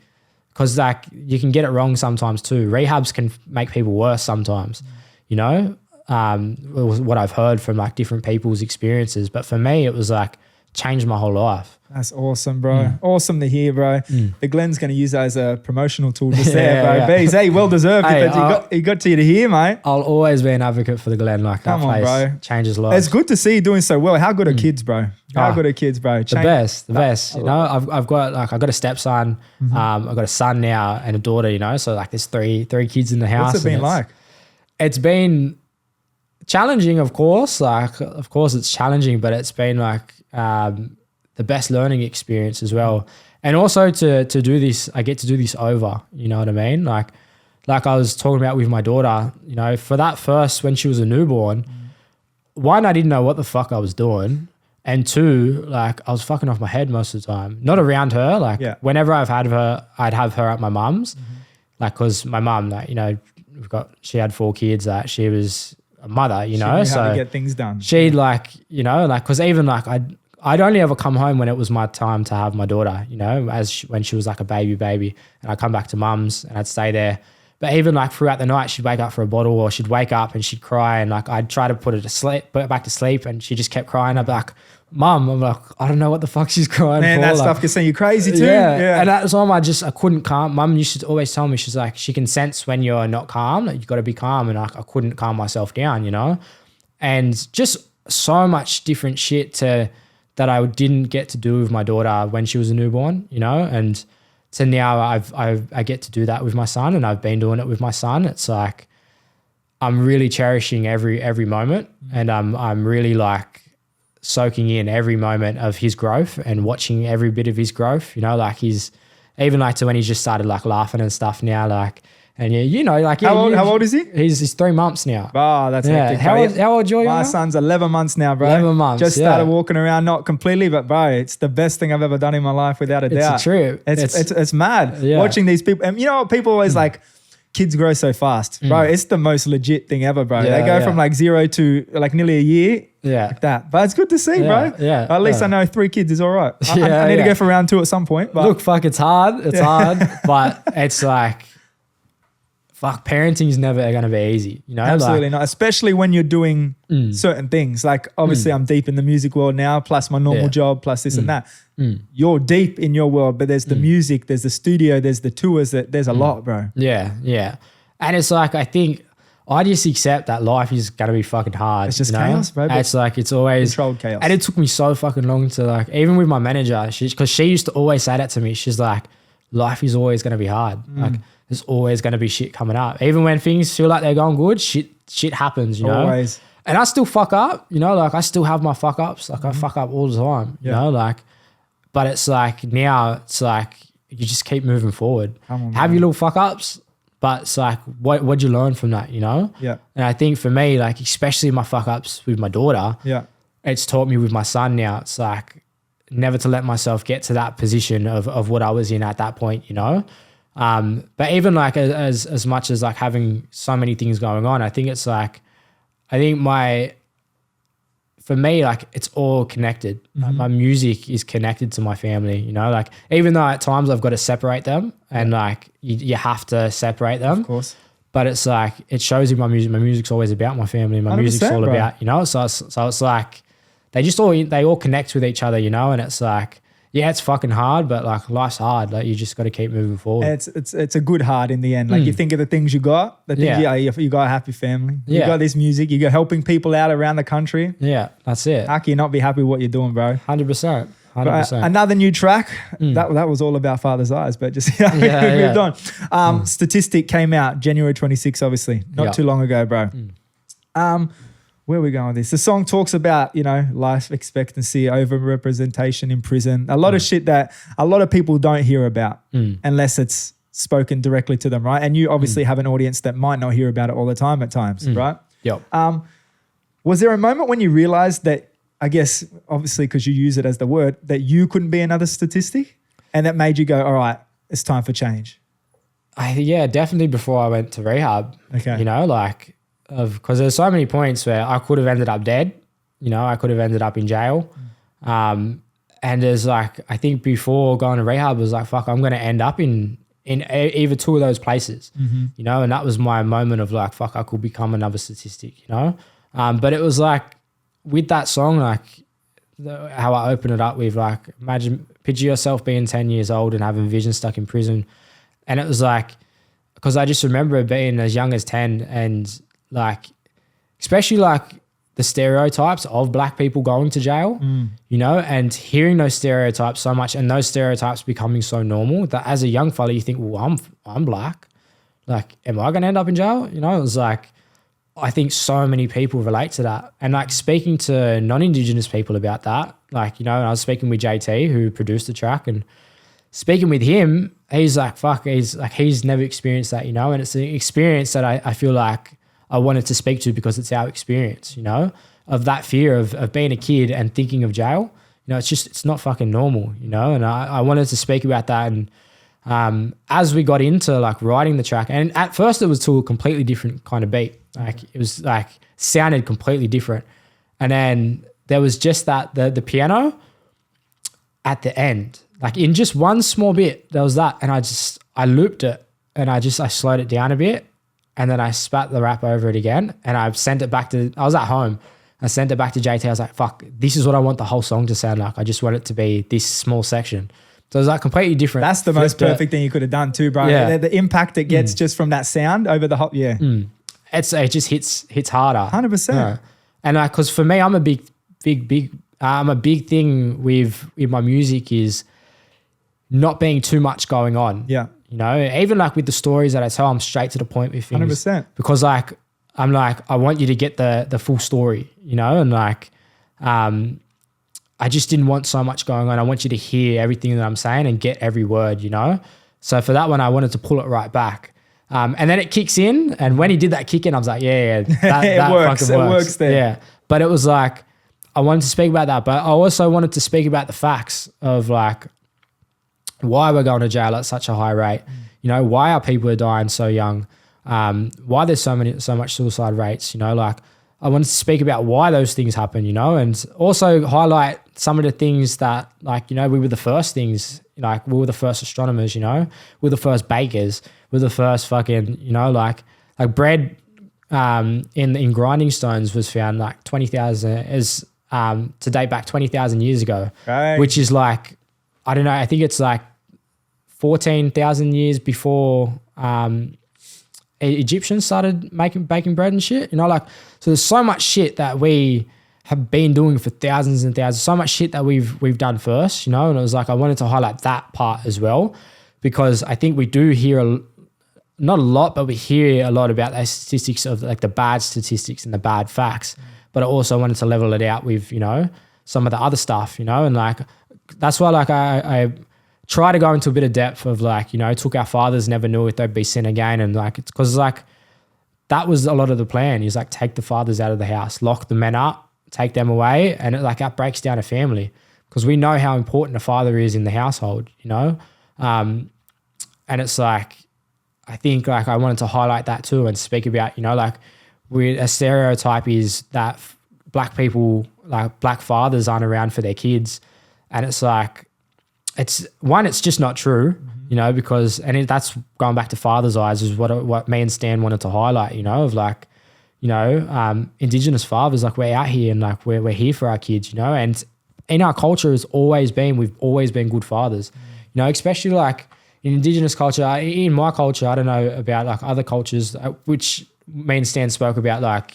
because like you can get it wrong sometimes too. Rehabs can make people worse sometimes, you know? It was what I've heard from like different people's experiences. But for me, it was like changed my whole life. That's awesome, bro. Awesome to hear, bro. The Glen's going to use that as a promotional tool just there, bro. Bees, hey, well deserved. He got to you to hear, mate. I'll always be an advocate for the Glen. Like that place bro. Changes lives. It's good to see you doing so well. How good are kids, bro? How good are kids, bro? The best. You know, I've got a stepson. I've got a son now and a daughter. You know, so like there's three kids in the house. What's it been like? It's been challenging, of course. Like, of course, it's challenging, but it's been like the best learning experience as well. And also to do this, I get to do this over, you know what I mean? Like I was talking about with my daughter, you know, for that first, when she was a newborn, one, I didn't know what the fuck I was doing. And two, like I was fucking off my head most of the time, not around her. Like whenever I'd have her at my mum's, like, cause my mum, like, you know, she had 4 kids, that she was a mother, you know, so how to get things done. She'd like, you know, like, cause even like I'd only ever come home when it was my time to have my daughter, you know, when she was like a baby, and I'd come back to mum's and I'd stay there. But even like throughout the night, she'd wake up for a bottle, or she'd wake up and she'd cry, and like I'd try to put her back to sleep, and she just kept crying. I'd be like, Mum, I'm like, I don't know what the fuck she's crying for. Man, that like, stuff can send you crazy too. Yeah. And at the time I couldn't calm. Mum used to always tell me, she's like, she can sense when you're not calm, like, you've got to be calm. And I couldn't calm myself down, you know? And just so much different shit that I didn't get to do with my daughter when she was a newborn, you know? And so now I get to do that with my son, and I've been doing it with my son. It's like, I'm really cherishing every moment, and I'm really like soaking in every moment of his growth and watching every bit of his growth, you know, like he's even like to when he's just started like laughing and stuff now, like, and you know, like how old is he? He's 3 months now. Oh, that's hectic. How old are you? My son's 11 months now, bro. 11 months. Just started walking around, not completely, but bro, it's the best thing I've ever done in my life, without a doubt. It's true. It's mad watching these people. And you know what, people always like, kids grow so fast, bro. It's the most legit thing ever, bro. They go from like 0 to like nearly a year Yeah. Like that. But it's good to see, Yeah, bro. yeah, At least yeah. I know 3 kids is all right. I Yeah, need to yeah. go for round 2 at some point. But Look, fuck, it's hard. It's hard, but it's like, fuck, parenting's never going to be easy, you know? absolutely Like, not, especially when you're doing certain things. Like obviously I'm deep in the music world now, plus my normal job, plus this and that. You're deep in your world, but there's the music, there's the studio, there's the tours, there's a lot, bro. yeah, yeah. And it's like, I think I just accept that life is going to be fucking hard. It's just you know? chaos, bro. It's like, it's always Controlled chaos. And it took me so fucking long to like, even with my manager, because she used to always say that to me. She's like, life is always going to be hard. Like, there's always going to be shit coming up. Even when things feel like they're going good, shit happens, you know? Always. And I still fuck up, you know? Like, I still have my fuck ups. Like, I fuck up all the time, you know? Like, but it's like, now it's like, you just keep moving forward. Have your little fuck ups, but it's like, what'd you learn from that, you know? Yeah. And I think for me, like, especially my fuck ups with my daughter, it's taught me with my son now. It's like, never to let myself get to that position of what I was in at that point, you know? But even like as much as like having so many things going on, I think it's like, for me, like it's all connected. Like, my music is connected to my family, you know, like even though at times I've got to separate them and like you have to separate them, Of course. but it's like, it shows you my music's always about my family. My music's all bro. about, you know, so it's like, they all connect with each other, you know, and it's like, yeah, it's fucking hard, but like life's hard. Like you just got to keep moving forward. It's a good hard in the end. Like you think of the things you got, you got a happy family. You got this music, you got helping people out around the country. Yeah, that's it. How can you not be happy with what you're doing, bro? 100%. Another new track, that was all about Father's Eyes, but just we moved on. Statistic came out January 26th, obviously, not too long ago, bro. Where are we going with this? The song talks about, you know, life expectancy, overrepresentation in prison, a lot of shit that a lot of people don't hear about unless it's spoken directly to them, right? And you obviously have an audience that might not hear about it all the time at times, right? Yep. Was there a moment when you realized that, I guess, obviously because you use it as the word, that you couldn't be another statistic and that made you go, all right, it's time for change? Yeah, definitely before I went to rehab. Okay. You know, like, because there's so many points where I could have ended up dead, you know, I could have ended up in jail. And there's like, I think before going to rehab was like, fuck, I'm going to end up in either two of those places, you know, and that was my moment of like, fuck, I could become another statistic, you know. But it was like with that song, like how I open it up with like, picture yourself being 10 years old and having vision stuck in prison. And it was like, because I just remember being as young as 10 and like, especially like the stereotypes of black people going to jail, you know, and hearing those stereotypes so much and those stereotypes becoming so normal that as a young fella, you think, well, I'm black. Like, am I going to end up in jail? You know, it was like, I think so many people relate to that. And like speaking to non-Indigenous people about that, like, you know, and I was speaking with JT who produced the track and speaking with him, he's like, fuck, he's never experienced that, you know, and it's an experience that I feel like I wanted to speak to because it's our experience, you know, of that fear of being a kid and thinking of jail. You know, it's not fucking normal, you know, and I wanted to speak about that. And as we got into like writing the track, and at first it was to a completely different kind of beat. Like it was like sounded completely different. And then there was just that, the piano at the end, like in just one small bit, there was that. And I looped it and I slowed it down a bit. And then I spat the rap over it again and I sent it back I was at home. I sent it back to JT. I was like, fuck, this is what I want the whole song to sound like. I just want it to be this small section. So it was like completely different. That's the most perfect thing you could have done too, bro. Yeah. The impact it gets just from that sound over the whole, It just hits harder. 100%. Yeah. And like, cause for me, I'm a big thing with my music is not being too much going on. Yeah. You know, even like with the stories that I tell, I'm straight to the point with things. 100%. Because like, I'm like, I want you to get the full story, you know? And like, I just didn't want so much going on. I want you to hear everything that I'm saying and get every word, you know? So for that one, I wanted to pull it right back. And then it kicks in. And when he did that kick in, I was like, yeah, that works. fucking works. It works there. Yeah. But it was like, I wanted to speak about that. But I also wanted to speak about the facts of like, why we're going to jail at such a high rate, you know, why our people are dying so young, why there's so much suicide rates, you know, like I wanted to speak about why those things happen, you know, and also highlight some of the things that, like, you know, we were the first things, like we were the first astronomers, you know, we were the first bakers, we were the first fucking, you know, like bread in grinding stones was found like 20,000 to date back 20,000 years ago, right. which is like, I don't know, I think it's like 14,000 years before Egyptians started baking bread and shit, you know, like, so there's so much shit that we have been doing for thousands and thousands, so much shit that we've done first, you know, and it was like, I wanted to highlight that part as well, because I think we do hear not a lot, but we hear a lot about the statistics of like the bad statistics and the bad facts, but I also wanted to level it out with, you know, some of the other stuff, you know, and like, that's why like I try to go into a bit of depth of like, you know, took our fathers, never knew if they'd be sin again. And like, it's because like, that was a lot of the plan is like, take the fathers out of the house, lock the men up, take them away. And it, like, that breaks down a family because we know how important a father is in the household, you know? And it's like, I think like I wanted to highlight that too and speak about, you know, like a stereotype is that black people, like black fathers aren't around for their kids. And it's like, it's just not true, you know, because, that's going back to father's eyes is what me and Stan wanted to highlight, you know, of like, you know, Indigenous fathers, like we're out here and like we're here for our kids, you know, and in our culture we've always been good fathers, you know, especially like in Indigenous culture, in my culture, I don't know about like other cultures, which me and Stan spoke about, like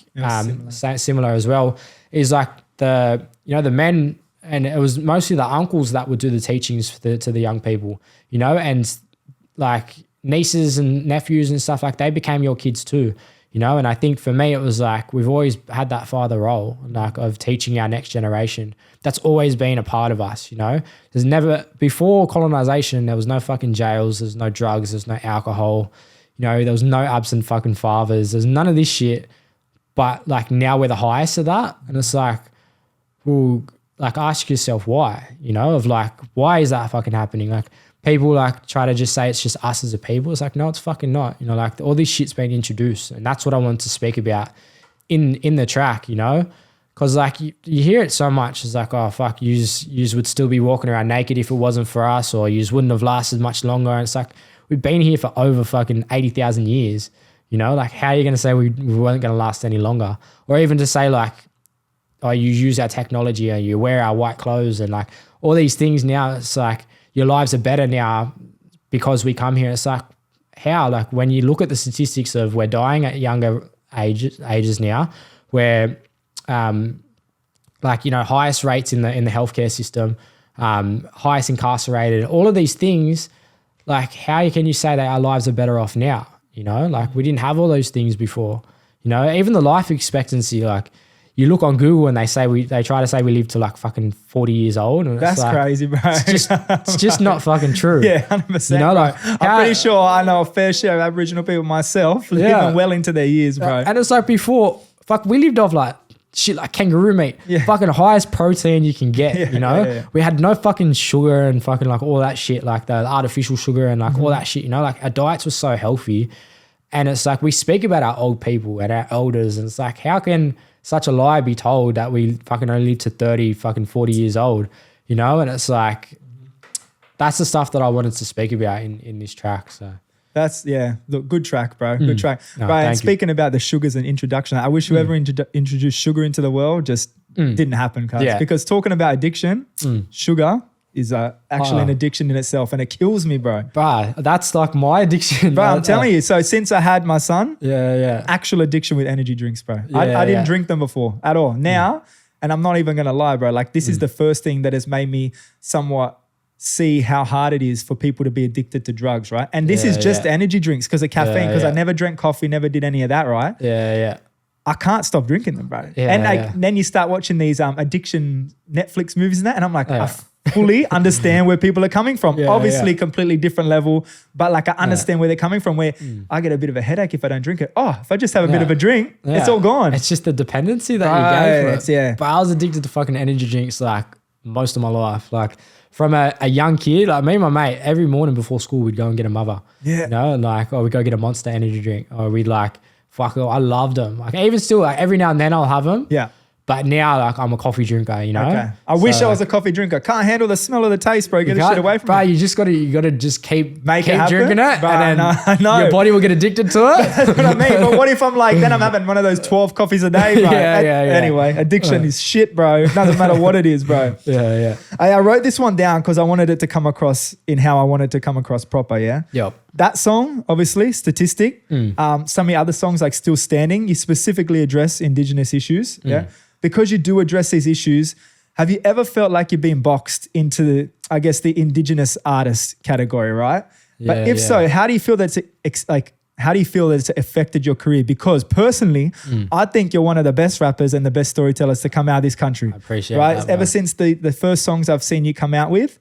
similar as well, is like the men, and it was mostly the uncles that would do the teachings to the young people, you know, and like nieces and nephews and stuff, like they became your kids too, you know. And I think for me, it was like we've always had that father role, like of teaching our next generation. That's always been a part of us, you know. There's never, before colonization, there was no fucking jails, there's no drugs, there's no alcohol, you know, there was no absent fucking fathers, there's none of this shit. But like now we're the highest of that. And it's like, well, like ask yourself why, you know, of like, why is that fucking happening? Like people like try to just say it's just us as a people. It's like, no, it's fucking not, you know, like all this shit's been introduced. And that's what I wanted to speak about in the track, you know, because like you hear it so much. It's like, oh, fuck, yous would still be walking around naked if it wasn't for us, or yous wouldn't have lasted much longer. And it's like, we've been here for over fucking 80,000 years, you know, like how are you going to say we weren't going to last any longer? Or even to say like, oh, you use our technology or you wear our white clothes and like all these things now, it's like your lives are better now because we come here. It's like, how? Like when you look at the statistics of we're dying at younger ages now, where like, you know, highest rates in the healthcare system, highest incarcerated, all of these things, like how can you say that our lives are better off now? You know, like we didn't have all those things before, you know, even the life expectancy, like you look on Google and they try to say we live to like fucking 40 years old. And that's like, crazy, bro. It's just not fucking true. Yeah, 100%. You know, like I'm pretty sure I know a fair share of Aboriginal people myself living well into their years, bro. And it's like before, fuck, we lived off like shit like kangaroo meat, fucking highest protein you can get, you know? Yeah. We had no fucking sugar and fucking like all that shit, like the artificial sugar and like all that shit, you know? Like our diets were so healthy. And it's like we speak about our old people and our elders, and it's like, how can such a lie be told that we fucking only live to 30, fucking 40 years old, you know? And it's like, that's the stuff that I wanted to speak about in this track. So that's, look, good track, bro. Good track. No, right, and speaking about the sugars and introduction, I wish whoever introduced sugar into the world just didn't happen, because talking about addiction, sugar is actually an addiction in itself, and it kills me, bro. Bro, that's like my addiction. Bro, I'm telling you. So since I had my son, actual addiction with energy drinks, bro. I didn't drink them before at all. Now, and I'm not even going to lie, bro, like this is the first thing that has made me somewhat see how hard it is for people to be addicted to drugs, right? And this is just energy drinks because of caffeine, because I never drank coffee, never did any of that, right? I can't stop drinking them, bro. Then you start watching these addiction Netflix movies and that, and I'm like, I fully understand where people are coming from. Obviously, completely different level, but like I understand where they're coming from, where I get a bit of a headache if I don't drink it. Oh, if I just have a bit of a drink, it's all gone. It's just the dependency that you gave for it. But I was addicted to fucking energy drinks like most of my life. Like from a young kid, like me and my mate, every morning before school, we'd go and get a mother. You know, and like, we'd go get a Monster energy drink, or we'd like fuck, I loved them. Like even still, like every now and then I'll have them. Yeah. But now, like, I'm a coffee drinker, you know? Okay. I wish I was a coffee drinker. Can't handle the smell of the taste, bro. Get this shit away from me. me. You just gotta just keep drinking it. Bro, and then I know. your body will get addicted to it. That's what I mean. But what if I'm like, then I'm having one of those 12 coffees a day, bro? Yeah. Anyway, addiction is shit, bro. It doesn't matter what it is, bro. Yeah. I wrote this one down because I wanted it to come across in how I wanted to come across proper, yeah? Yep. That song, obviously, Statistic. Some of the other songs like Still Standing, you specifically address Indigenous issues, yeah? Because you do address these issues, have you ever felt like you're being boxed into, I guess, the Indigenous artist category, right? Yeah, but if so, how do you feel that it's affected your career? Because personally, I think you're one of the best rappers and the best storytellers to come out of this country. I appreciate right? that. Ever since the first songs I've seen you come out with.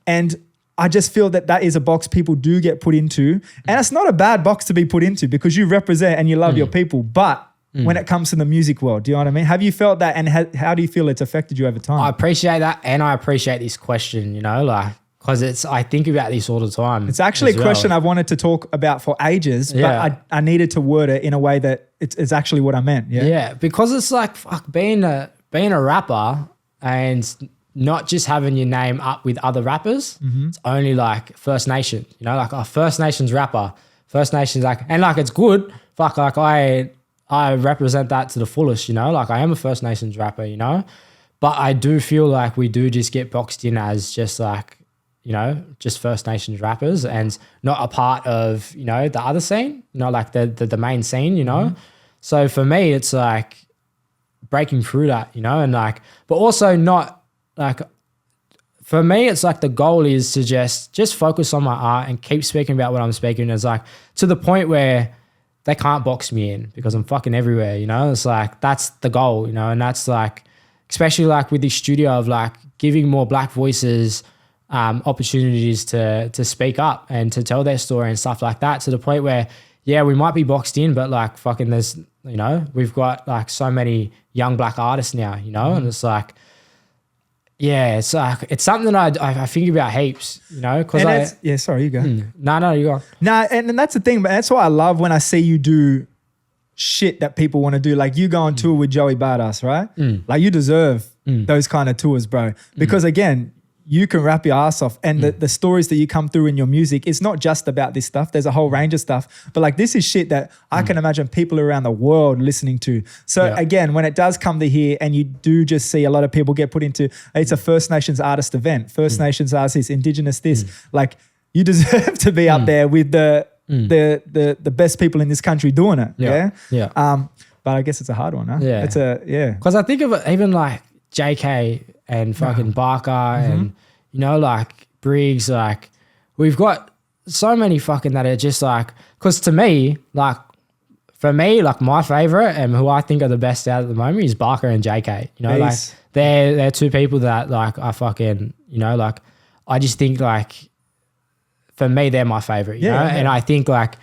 And I just feel that is a box people do get put into. And it's not a bad box to be put into because you represent and you love your people. But when it comes to the music world, do you know what I mean? Have you felt that, and how do you feel it's affected you over time? I appreciate that, and I appreciate this question, you know, like, because I think about this all the time. It's actually a question I've wanted to talk about for ages, but I needed to word it in a way that it's actually what I meant. Yeah, because it's like, fuck, being a rapper and not just having your name up with other rappers, it's only like First Nation, you know, like a First Nations rapper. First Nations, like, and like it's good, fuck, like I represent that to the fullest, you know, like I am a First Nations rapper, you know, but I do feel like we do just get boxed in as just like, you know, just First Nations rappers and not a part of, you know, the other scene, you know, like the main scene, you know. So for me, it's like breaking through that, you know, and like, but also not like, for me, it's like the goal is to just focus on my art and keep speaking about what I'm speaking. It's like to the point where they can't box me in because I'm fucking everywhere, you know? It's like, that's the goal, you know? And that's like, especially like with this studio of like giving more Black voices opportunities to speak up and to tell their story and stuff like that, to the point where, yeah, we might be boxed in, but like fucking there's, you know, we've got like so many young Black artists now, you know? And it's like, yeah, it's like, it's something that I think about heaps, you know, because sorry, you go. No, you go. No, and that's the thing, but that's why I love when I see you do shit that people want to do. Like you go on tour with Joey Badass, right? Like you deserve those kind of tours, bro. Because again, you can rap your ass off, and the stories that you come through in your music, it's not just about this stuff. There's a whole range of stuff, but like this is shit that I can imagine people around the world listening to. So again, when it does come to here and you do just see a lot of people get put into, it's a First Nations artist event, First Nations artists, Indigenous this, like you deserve to be up there with the best people in this country doing it. Yeah. But I guess it's a hard one, huh? Yeah. Because I think of it even like JK and fucking Barker and, you know, like Briggs, like we've got so many fucking that are just like, because to me, like for me, like my favorite and who I think are the best out at the moment is Barker and JK, you know, like they're two people that like I fucking, you know, like I just think like for me, they're my favorite, you know, and I think like,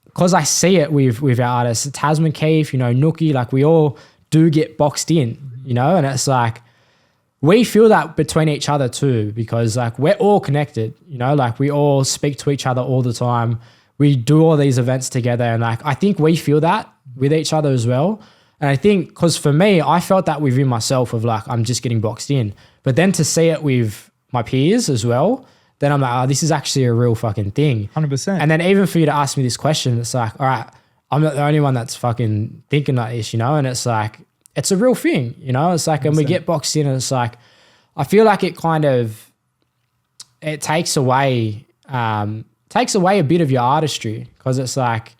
because I see it with our artists, Tasman Keith, you know, Nookie, like we all do get boxed in, you know, and it's like, we feel that between each other too, because like we're all connected, you know, like we all speak to each other all the time. We do all these events together. And like, I think we feel that with each other as well. And I think, because for me, I felt that within myself of like, I'm just getting boxed in. But then to see it with my peers as well, then I'm like, oh, this is actually a real fucking thing. 100%. And then even for you to ask me this question, it's like, all right, I'm not the only one that's fucking thinking like this, you know? And it's like, it's a real thing, you know? It's like, and we get boxed in and it's like, I feel like it kind of, it takes away a bit of your artistry, because it's like,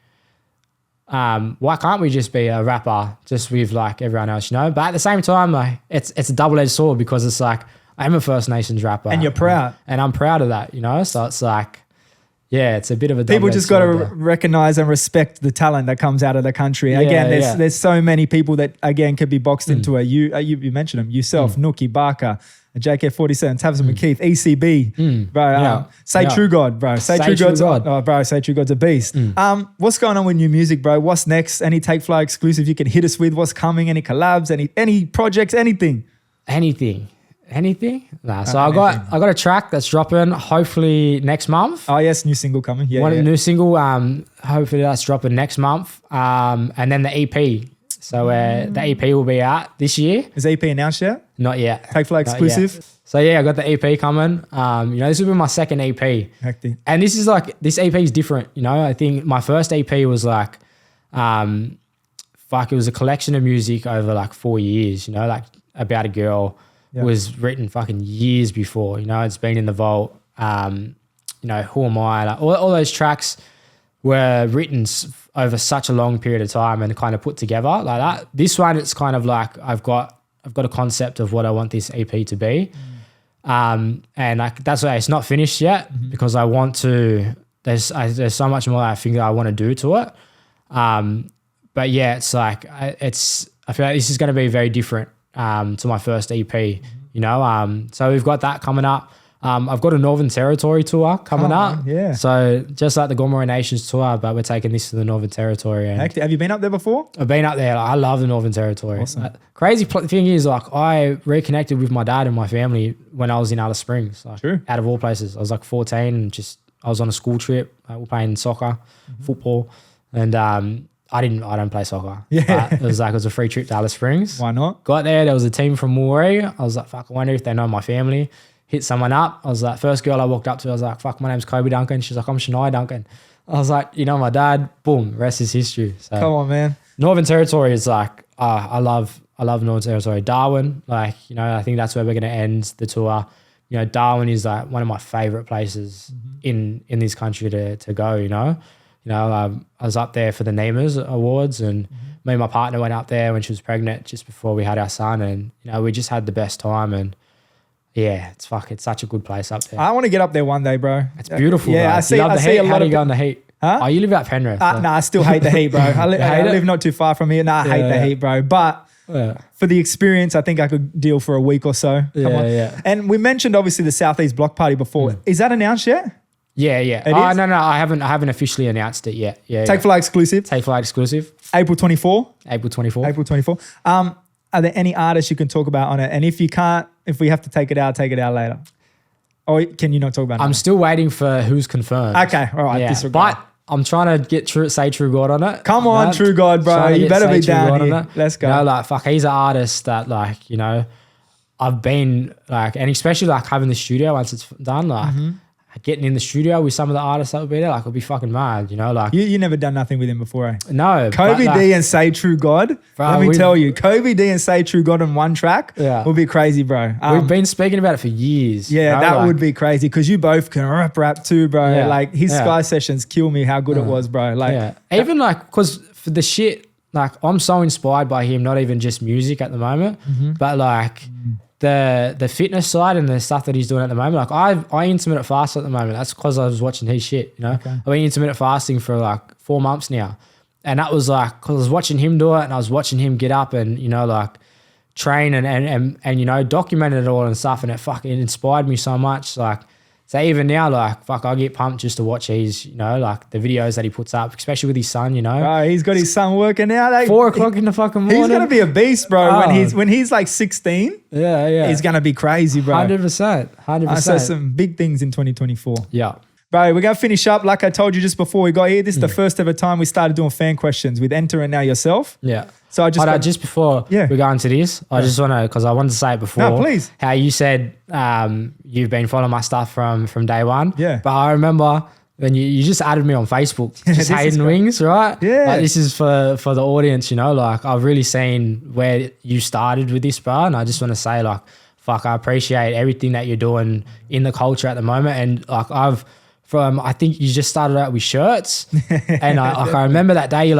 why can't we just be a rapper just with like everyone else, you know? But at the same time, like it's a double-edged sword, because it's like, I'm a First Nations rapper. And you're proud. And I'm proud of that, you know? So it's like, yeah, it's a bit of a people just got to recognize and respect the talent that comes out of the country. Again, there's so many people that again could be boxed into a you mentioned them yourself, Nookie, Barker, JK47, Tasman Keith, ECB, bro. Say True God, bro. Say True God's Say True God's a beast. What's going on with new music, bro? What's next? Any Take Fly exclusive you can hit us with? What's coming? Any collabs? Any projects? Anything? Anything. Anything? Nah. So I got a track that's dropping hopefully next month. Oh yes, new single coming. Yeah, New single. Hopefully that's dropping next month. And then the EP. So the EP will be out this year. Is EP announced yet? Not yet. Take Flight exclusive. So yeah, I got the EP coming. This will be my second EP. Hectic. And this EP is different. I think my first EP was like, it was a collection of music over like 4 years. Like about a girl. Was written fucking years before. It's been in the vault. Who Am I? Like all those tracks were written over such a long period of time and kind of put together like that. This one, it's kind of like I've got a concept of what I want this EP to be. And that's why it's not finished yet because I want to, there's so much more I think that I want to do to it. But yeah, it's like, I feel like this is going to be very different to my first EP, so we've got that coming up. I've got a Northern Territory tour coming up. Yeah. So just like the Gamilaraay Nations tour, but we're taking this to the Northern Territory. And have you been up there before? I've been up there. Like, I love the Northern Territory. Awesome. Crazy thing is, like, I reconnected with my dad and my family when I was in Alice Springs. Like, True. Out of all places, I was like 14 and I was on a school trip. We were playing soccer, football, and I don't play soccer. Yeah. But it was a free trip to Alice Springs. Why not? Got there was a team from Maroubra. I was like, fuck, I wonder if they know my family. Hit someone up. I was like, first girl I walked up to, I was like, fuck, my name's Kobie Duncan. She's like, I'm Shania Duncan. I was like, my dad. Boom, rest is history. So Come on, man. Northern Territory is like, I love Northern Territory. Darwin, I think that's where we're going to end the tour. Darwin is like one of my favorite places in this country to go, I was up there for the Nemers Awards and me and my partner went up there when she was pregnant just before we had our son and, we just had the best time and yeah, it's such a good place up there. I want to get up there one day, bro. It's beautiful. Yeah, bro. I see You love a the heat? lot How do of you go in the heat? Huh? Oh, you live out Penrith. So. Nah, I still hate the heat, bro. I live not too far from here. I hate the heat, bro. But for the experience, I think I could deal for a week or so. Come on. Yeah. And we mentioned obviously the Southeast Block Party before. Is that announced yet? Yeah. It is? No, I haven't officially announced it yet. Yeah. Take Flight exclusive. Take Flight exclusive. April 24. April 24. April 24. Are there any artists you can talk about on it? And if you can't, if we have to take it out later. Or can you not talk about it? I'm still waiting for who's confirmed. Okay, all right. Yeah. Disregard. But I'm trying to say True God on it. Come on, True God, bro. You better be down here. Let's go. He's an artist that I've been and especially having the studio once it's done, getting in the studio with some of the artists that would be there, it'll be fucking mad, You never done nothing with him before, eh? No. Kobie Dee and Say True God. Bro, let me tell you, Kobie Dee and Say True God on one track will be crazy, bro. We've been speaking about it for years. Yeah, that would be crazy because you both can rap too, bro. Yeah, his Sky sessions kill me how good it was, bro. Even because for the shit, I'm so inspired by him, not even just music at the moment, but the fitness side and the stuff that he's doing at the moment. I intermittent fast at the moment. That's because I was watching his shit, Okay. I've been intermittent fasting for 4 months now. And that was because I was watching him do it and I was watching him get up and, train and documented it all and stuff. And it fucking inspired me so much. So even now, I get pumped just to watch his, the videos that he puts up, especially with his son, Bro, he's got his son working out. 4 o'clock in the fucking morning. He's going to be a beast, bro. When he's 16, he's going to be crazy, bro. 100%. I saw some big things in 2024. Yeah. Bro, we're going to finish up. Like I told you just before we got here, this is the first ever time we started doing fan questions with Enter and now yourself. Yeah. So just before we go into this, I just want to, because I wanted to say it before. No, please. How you said you've been following my stuff from day one. Yeah. But I remember when you just added me on Facebook, just Hayden Wings, right? Yeah. This is for the audience, I've really seen where you started with this, bro. And I just want to say, I appreciate everything that you're doing in the culture at the moment. And I think you just started out with shirts and I remember that day,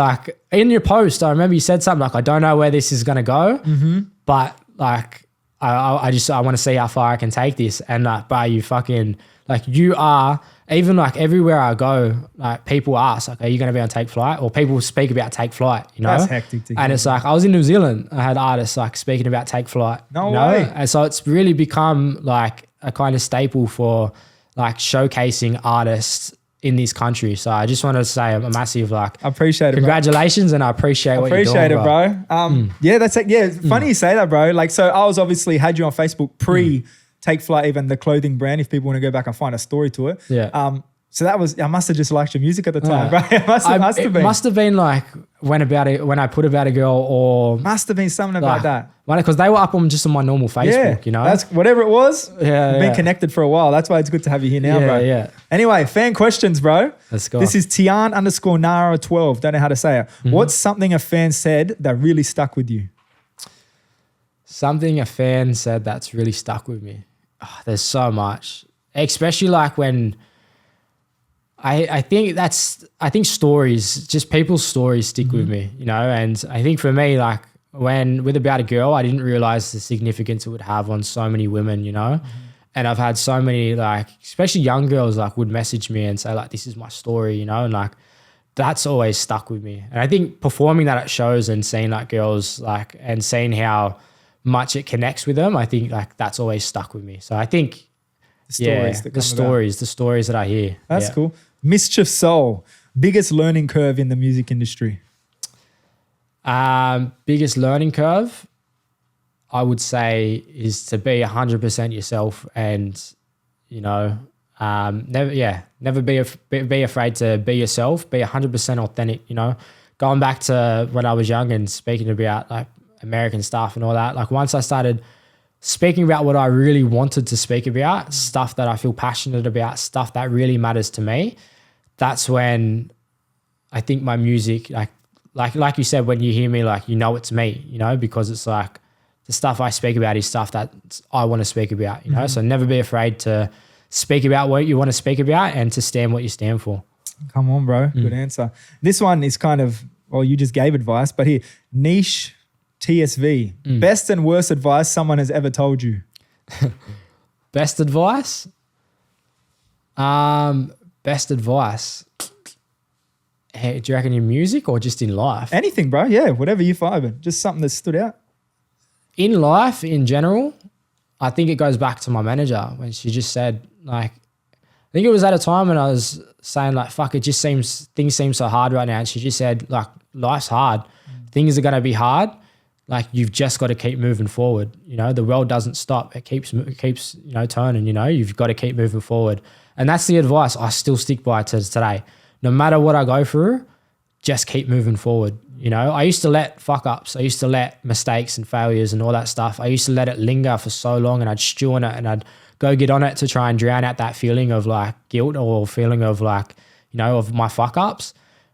in your post, I remember you said something I don't know where this is going to go, but I want to see how far I can take this. And bro, you fucking, you are, even everywhere I go, people ask, are you going to be on Take Flight? Or people speak about Take Flight, That's hectic to hear. And it's I was in New Zealand, I had artists speaking about Take Flight. No way. And so it's really become a kind of staple for showcasing artists in this country. So I just wanted to say a massive I appreciate it. Congratulations, and I appreciate what you're doing. Appreciate it, bro. Yeah, that's it. Yeah, funny you say that, bro. Like, so I was obviously had you on Facebook pre Take Flight, even the clothing brand. If people want to go back and find a story to it, yeah. So that was I must have just liked your music at the time, bro. It must have been. Must have been like when I put About a Girl, or must have been something about that. Because they were up on just on my normal Facebook, you know. That's whatever it was. Yeah, been connected for a while. That's why it's good to have you here now, bro. Yeah. Anyway, fan questions, bro. Let's go. This is Tian_Nara12. Don't know how to say it. What's something a fan said that really stuck with you? Something a fan said that's really stuck with me. Oh, there's so much, especially like when. I think stories, just people's stories stick with me, you know, and I think for me, like with About a Girl, I didn't realize the significance it would have on so many women, you know, and I've had so many, like, especially young girls, like would message me and say like, this is my story, you know, and like, that's always stuck with me. And I think performing that at shows and seeing like girls like, and seeing how much it connects with them, I think like that's always stuck with me. So I think the stories that I hear. That's cool. Mischief Soul, biggest learning curve in the music industry. Biggest learning curve, I would say, is to be 100% yourself, and you know, never be afraid to be yourself. Be 100% authentic. You know, going back to when I was young and speaking about like American stuff and all that. Like once I started speaking about what I really wanted to speak about, stuff that I feel passionate about, stuff that really matters to me, that's when I think my music, like you said, when you hear me, like, you know, it's me, you know, because it's like the stuff I speak about is stuff that I want to speak about, you know, so never be afraid to speak about what you want to speak about and to stand what you stand for. Come on, bro. Good answer. This one is kind of, well, you just gave advice, but here, niche TSV, best and worst advice someone has ever told you. Best advice? Best advice. Hey, do you reckon in music or just in life? Anything, bro. Yeah, whatever you find. Just something that stood out. In life, in general, I think it goes back to my manager when she just said, like, I think it was at a time when I was saying like, fuck, things seem so hard right now. And she just said, like, life's hard. Things are going to be hard. Like, you've just got to keep moving forward. You know, the world doesn't stop. It keeps, you know, turning, you know, you've got to keep moving forward. And that's the advice I still stick by to today. No matter what I go through, just keep moving forward. You know, I used to let fuck ups, I used to let mistakes and failures and all that stuff, I used to let it linger for so long, and I'd stew on it and I'd go get on it to try and drown out that feeling of like guilt or feeling of like, you know, of my fuck ups.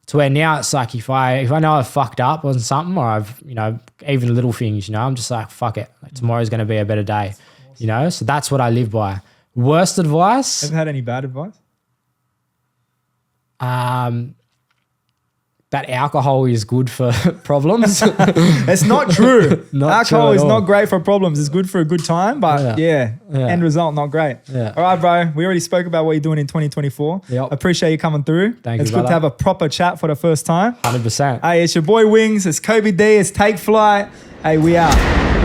To where now it's like if I know I've fucked up on something, or I've, you know, even little things, you know, I'm just like, fuck it. Like, tomorrow's going to be a better day, you know? So that's what I live by. Worst advice? Ever had any bad advice? That alcohol is good for problems. It's not true. Alcohol is all. Not great for problems. It's good for a good time, but end result, not great. Yeah. All right, bro. We already spoke about what you're doing in 2024. Yep. Appreciate you coming through. Thank you, It's good to have a proper chat for the first time. 100%. Hey, it's your boy Wings. It's Kobie Dee. It's Take Flight. Hey, we out.